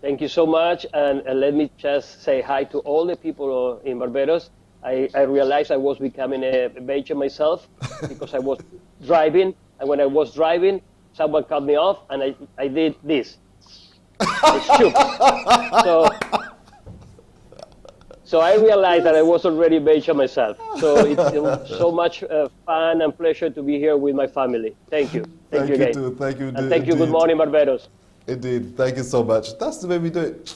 Thank you so much, and let me just say hi to all the people in Barbados. I realized I was becoming a Bajan myself because I was driving, and when I was driving, someone cut me off, and I did this. I shook. So I realized that I was already Bajan myself. So it's so much fun and pleasure to be here with my family. Thank you. Thank you again. Too. Thank you. And thank you. Good morning, Barbados. Indeed. Thank you so much. That's the way we do it.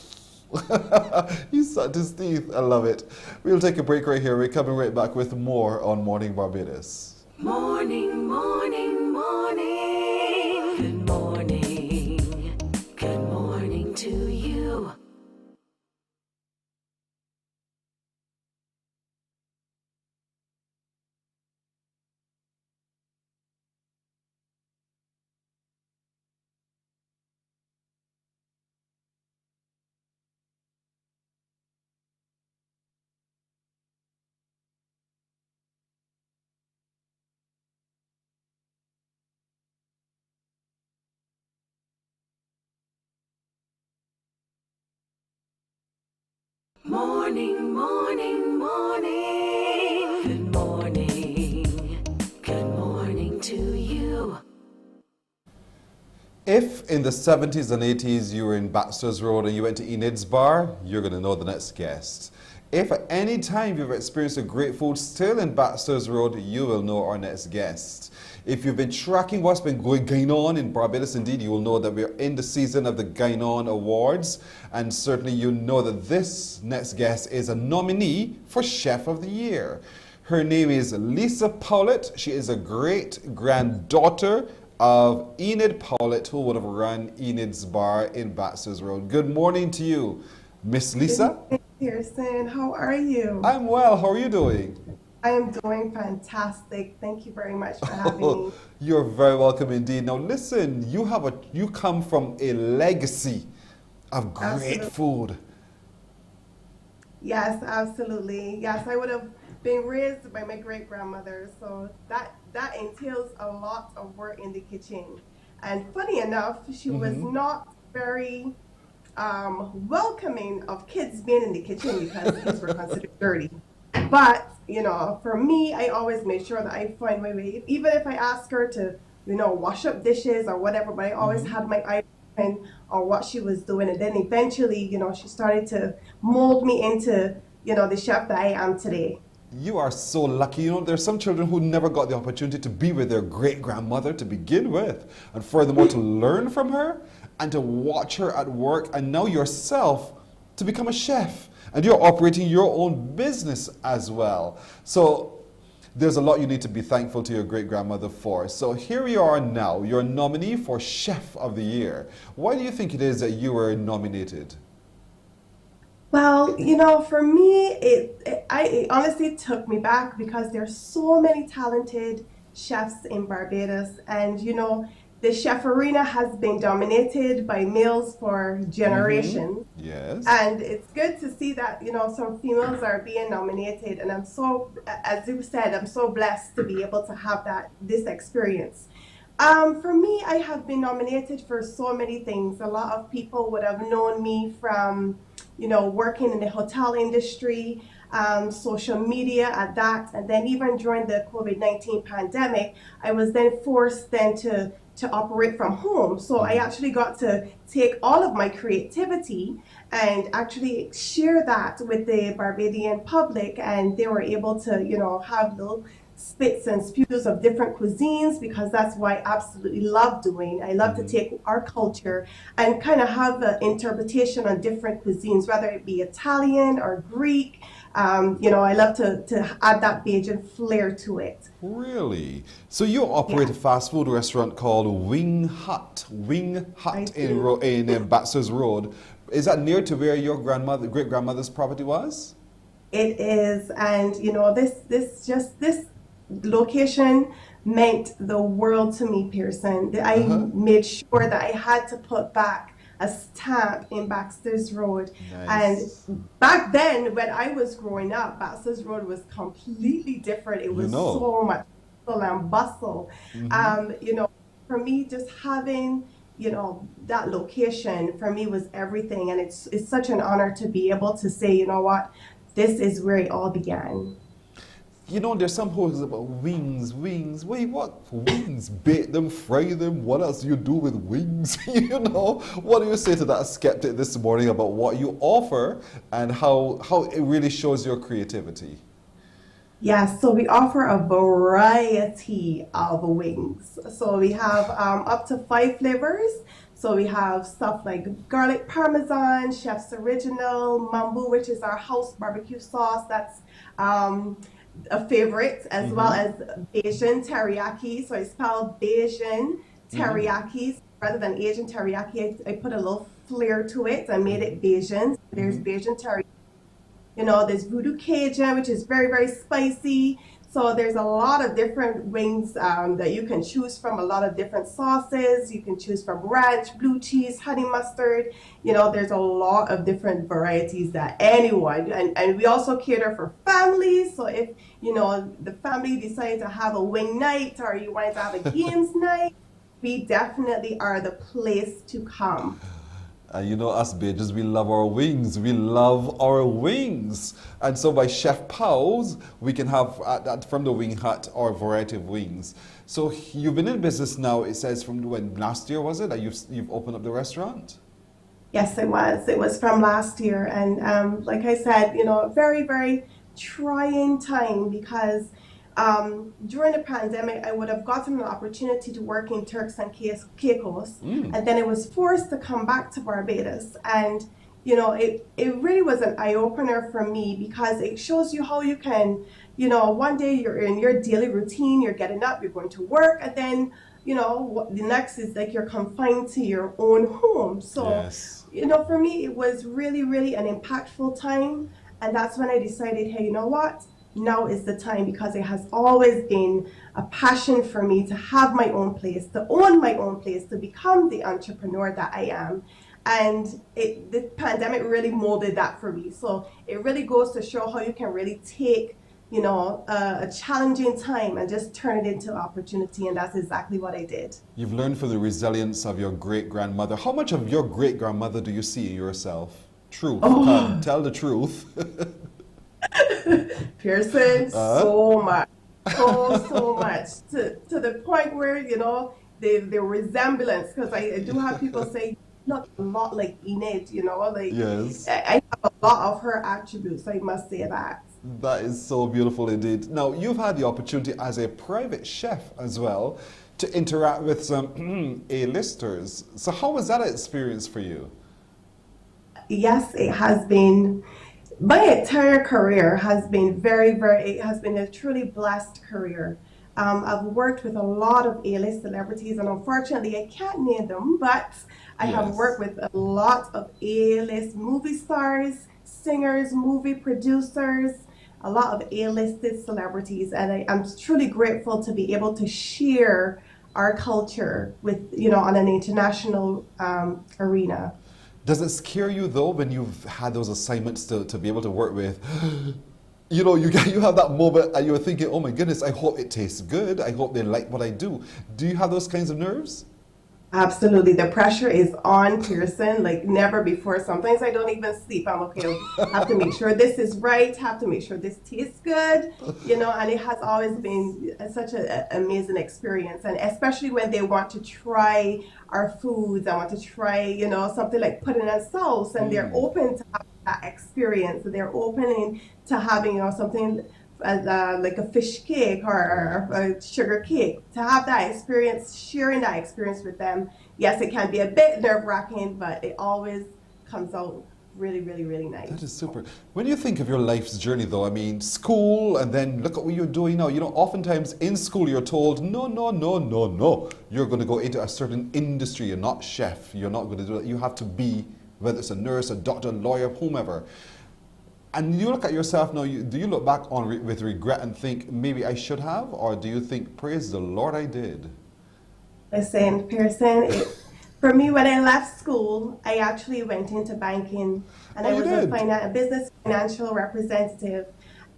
You sucked his teeth. I love it. We'll take a break right here. We're coming right back with more on Morning Barbados. Morning, morning, morning. Good morning. Good morning to you. Morning, morning, morning. Good morning. Good morning to you. If in the 70s and 80s you were in Baxter's Road and you went to Enid's Bar, you're going to know the next guest. If at any time you've experienced a great food still in Baxter's Road, you will know our next guest. If you've been tracking what's been going on in Barbados, indeed, you will know that we're in the season of the Gainon Awards. And certainly you know that this next guest is a nominee for Chef of the Year. Her name is Lisa Powlett. She is a great-granddaughter of Enid Powlett, who would have run Enid's Bar in Baxter's Road. Good morning to you, Miss Lisa. Good morning, Pearson. How are you? I'm well. How are you doing? I am doing fantastic. Thank you very much for having me. You're very welcome indeed. Now listen, you come from a legacy of great food. Yes, absolutely. Yes, I would have been raised by my great-grandmother, so that entails a lot of work in the kitchen. And funny enough, she was not very welcoming of kids being in the kitchen because kids were considered dirty. But, you know, for me, I always made sure that I find my way, even if I ask her to, you know, wash up dishes or whatever, but I always had my eye on what she was doing. And then eventually, you know, she started to mold me into, you know, the chef that I am today. You are so lucky. You know, there's some children who never got the opportunity to be with their great-grandmother to begin with. And furthermore, to learn from her and to watch her at work, and now yourself to become a chef. And you're operating your own business as well. So there's a lot you need to be thankful to your great-grandmother for. So here you are now, you're a nominee for Chef of the Year. Why do you think it is that you were nominated? Well, you know, for me, it honestly took me back because there's so many talented chefs in Barbados. And, you know, the chef arena has been dominated by males for generations. Yes. And it's good to see that, you know, some females are being nominated. And I'm so, as you said, I'm so blessed to be able to have this experience. For me, I have been nominated for so many things. A lot of people would have known me from, you know, working in the hotel industry, social media at that. And then even during the COVID-19 pandemic, I was then forced then to operate from home. So I actually got to take all of my creativity and actually share that with the Barbadian public, and they were able to, you know, have little spits and spews of different cuisines, because that's what I absolutely love doing. I love to take our culture and kind of have an interpretation on different cuisines, whether it be Italian or Greek. You know, I love to add that Bajan flair to it. Really? So you operate a fast food restaurant called Wing Hut in Baxter's Road. Is that near to where your great-grandmother's property was? It is, and you know, this location meant the world to me, Pearson. I made sure that I had to put back a stamp in Baxter's Road. Nice. And back then, when I was growing up, Baxter's Road was completely different. It was so much hustle and bustle. You know, for me, just having, you know, that location for me was everything. And it's such an honor to be able to say, you know what, this is where it all began. You know, there's some hosts about wings. Wait, what? Wings? Bake them, fry them. What else do you do with wings? You know, what do you say to that skeptic this morning about what you offer and how it really shows your creativity? Yes, so we offer a variety of wings. So we have up to 5 flavors. So we have stuff like garlic parmesan, chef's original, mambu, which is our house barbecue sauce. That's a favorite, as well as Bajan teriyaki. So I spelled Bajan teriyaki rather than Asian teriyaki. I put a little flair to it. I made it Bajan. There's Bajan teriyaki. You know, there's Voodoo Cajun, which is very, very spicy. So there's a lot of different wings that you can choose from, a lot of different sauces. You can choose from ranch, blue cheese, honey mustard. You know, there's a lot of different varieties that anyone, and we also cater for families. So if, you know, the family decided to have a wing night or you wanted to have a games night, we definitely are the place to come. You know, us Bajans, we love our wings. We love our wings. And so by Chef Powell's, we can have from the Wing Hut our variety of wings. So you've been in business now, it says from when, last year was it, that you've opened up the restaurant? Yes, it was. It was from last year. And like I said, you know, a very, very trying time because during the pandemic, I would have gotten an opportunity to work in Turks and Caicos, and then I was forced to come back to Barbados. And, you know, it really was an eye-opener for me because it shows you how you can, you know, one day you're in your daily routine, you're getting up, you're going to work, and then, you know, the next is like you're confined to your own home. So, you know, for me, it was really, really an impactful time. And that's when I decided, hey, you know what? Now is the time, because it has always been a passion for me to have my own place, to own my own place, to become the entrepreneur that I am. And the pandemic really molded that for me. So it really goes to show how you can really take, you know, a challenging time and just turn it into opportunity. And that's exactly what I did. You've learned from the resilience of your great-grandmother. How much of your great-grandmother do you see in yourself? Truth. Come, tell the truth. Pearson, so much, so much, to the point where, you know, the resemblance, because I do have people say, look a lot like Enid, you know, like, I have a lot of her attributes, I must say that. That is so beautiful indeed. Now, you've had the opportunity as a private chef as well to interact with some A-listers. So how was that experience for you? Yes, it has been. My entire career has been it has been a truly blessed career. I've worked with a lot of A-list celebrities, and unfortunately I can't name them, but I have worked with a lot of A-list movie stars, singers, movie producers, a lot of A-listed celebrities, and I'm truly grateful to be able to share our culture with, you know, on an international arena. Does it scare you though when you've had those assignments to be able to work with? You know, you have that moment and you're thinking, oh my goodness, I hope it tastes good. I hope they like what I do. Do you have those kinds of nerves? Absolutely. The pressure is on, Pearson, like never before. Sometimes I don't even sleep. I'm okay. Have to make sure this is right. Have to make sure this tastes good. You know, and it has always been such an amazing experience. And especially when they want to try our foods, I want to try, you know, something like pudding and sauce, and they're open to having that experience. They're open to having, you know, something like a fish cake or a sugar cake, to have that experience, sharing that experience with them. Yes, it can be a bit nerve-wracking, but it always comes out really, really, really nice. That is super. When you think of your life's journey though, I mean, school, and then look at what you're doing now. You know, oftentimes in school you're told, no, you're going to go into a certain industry. You're not chef. You're not going to do that. You have to be, whether it's a nurse, a doctor, a lawyer, whomever. And you look at yourself now, do you look back on with regret and think, maybe I should have? Or do you think, praise the Lord, I did? Listen, Pearson, for me, when I left school, I actually went into banking, and I was a business financial representative.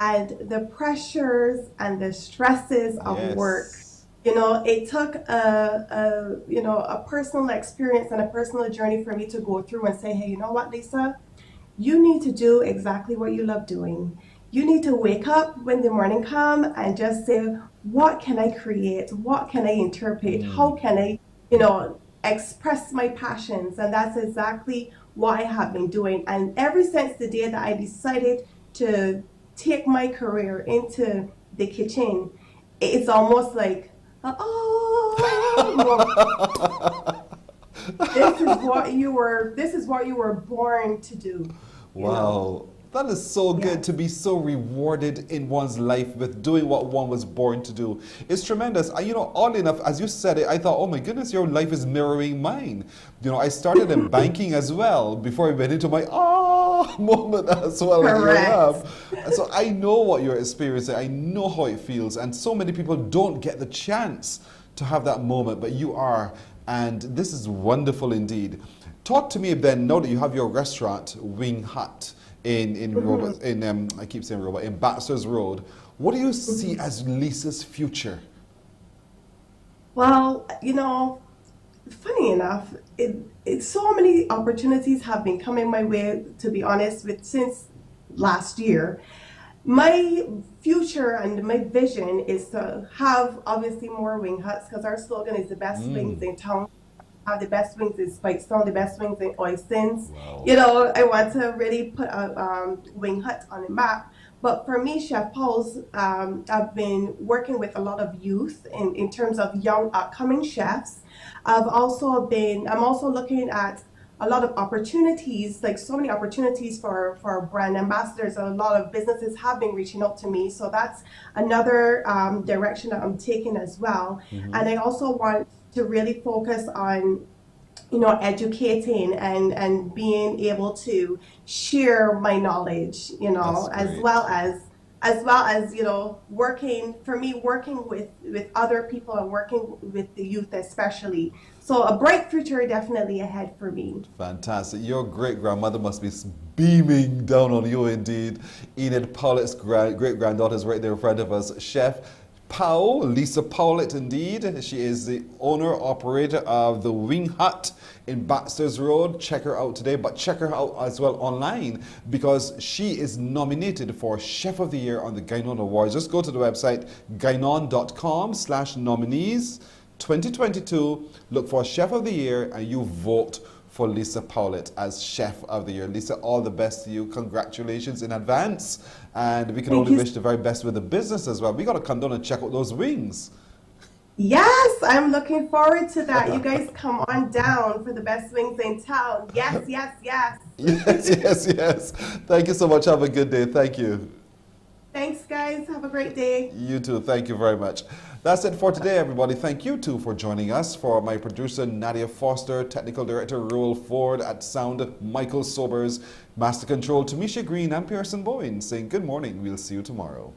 And the pressures and the stresses of work, you know, it took a personal experience and a personal journey for me to go through and say, hey, you know what, Lisa? You need to do exactly what you love doing. You need to wake up when the morning comes and just say, what can I create? What can I interpret? How can I, express my passions? And that's exactly what I have been doing. And ever since the day that I decided to take my career into the kitchen, it's almost like, this is what you were born to do. Wow. That is so good to be so rewarded in one's life with doing what one was born to do. It's tremendous. Oddly enough, as you said it, I thought, oh my goodness, your life is mirroring mine. I started in banking as well before I went into my moment as well. Correct. So I know what you're experiencing. I know how it feels. And so many people don't get the chance to have that moment, but you are. And this is wonderful indeed. Talk to me then, now that you have your restaurant, Wing Hut, in Baxter's Road. What do you see as Lisa's future? Well, funny enough, so many opportunities have been coming my way, to be honest, since last year. My future and my vision is to have obviously more wing huts, because our slogan is the best wings in town. The best wings in Spikestone, the best wings in Oistins. Wow. I want to really put a wing hut on the map. But for me, Chef Paul's, I've been working with a lot of youth in terms of young upcoming chefs. I'm also looking at a lot of opportunities, like so many opportunities for brand ambassadors. A lot of businesses have been reaching out to me. So that's another direction that I'm taking as well. And I also want to really focus on, educating and being able to share my knowledge, as well as working with other people and working with the youth especially. So a bright future definitely ahead for me. Fantastic. Your great-grandmother must be beaming down on you indeed. Enid Powlett's great-granddaughter is right there in front of us. Chef Powell, Lisa Powlett indeed. She is the owner-operator of the Wing Hut in Baxter's Road. Check her out today, but check her out as well online, because she is nominated for Chef of the Year on the Gainon Awards. Just go to the website gainon.com/nominees 2022. Look for Chef of the Year and you vote for Lisa Powlett as Chef of the Year. Lisa, all the best to you. Congratulations in advance. And we can only wish the very best with the business as well. We got to come down and check out those wings. Yes, I'm looking forward to that. You guys come on down for the best wings in town. Yes, yes, yes. Yes. Thank you so much. Have a good day. Thank you. Thanks, guys. Have a great day. You too. Thank you very much. That's it for today, everybody. Thank you, too, for joining us. For my producer, Nadia Foster, Technical Director, Roel Ford, at Sound, Michael Sobers, Master Control, Tamisha Green, and Pearson Bowen, saying good morning. We'll see you tomorrow.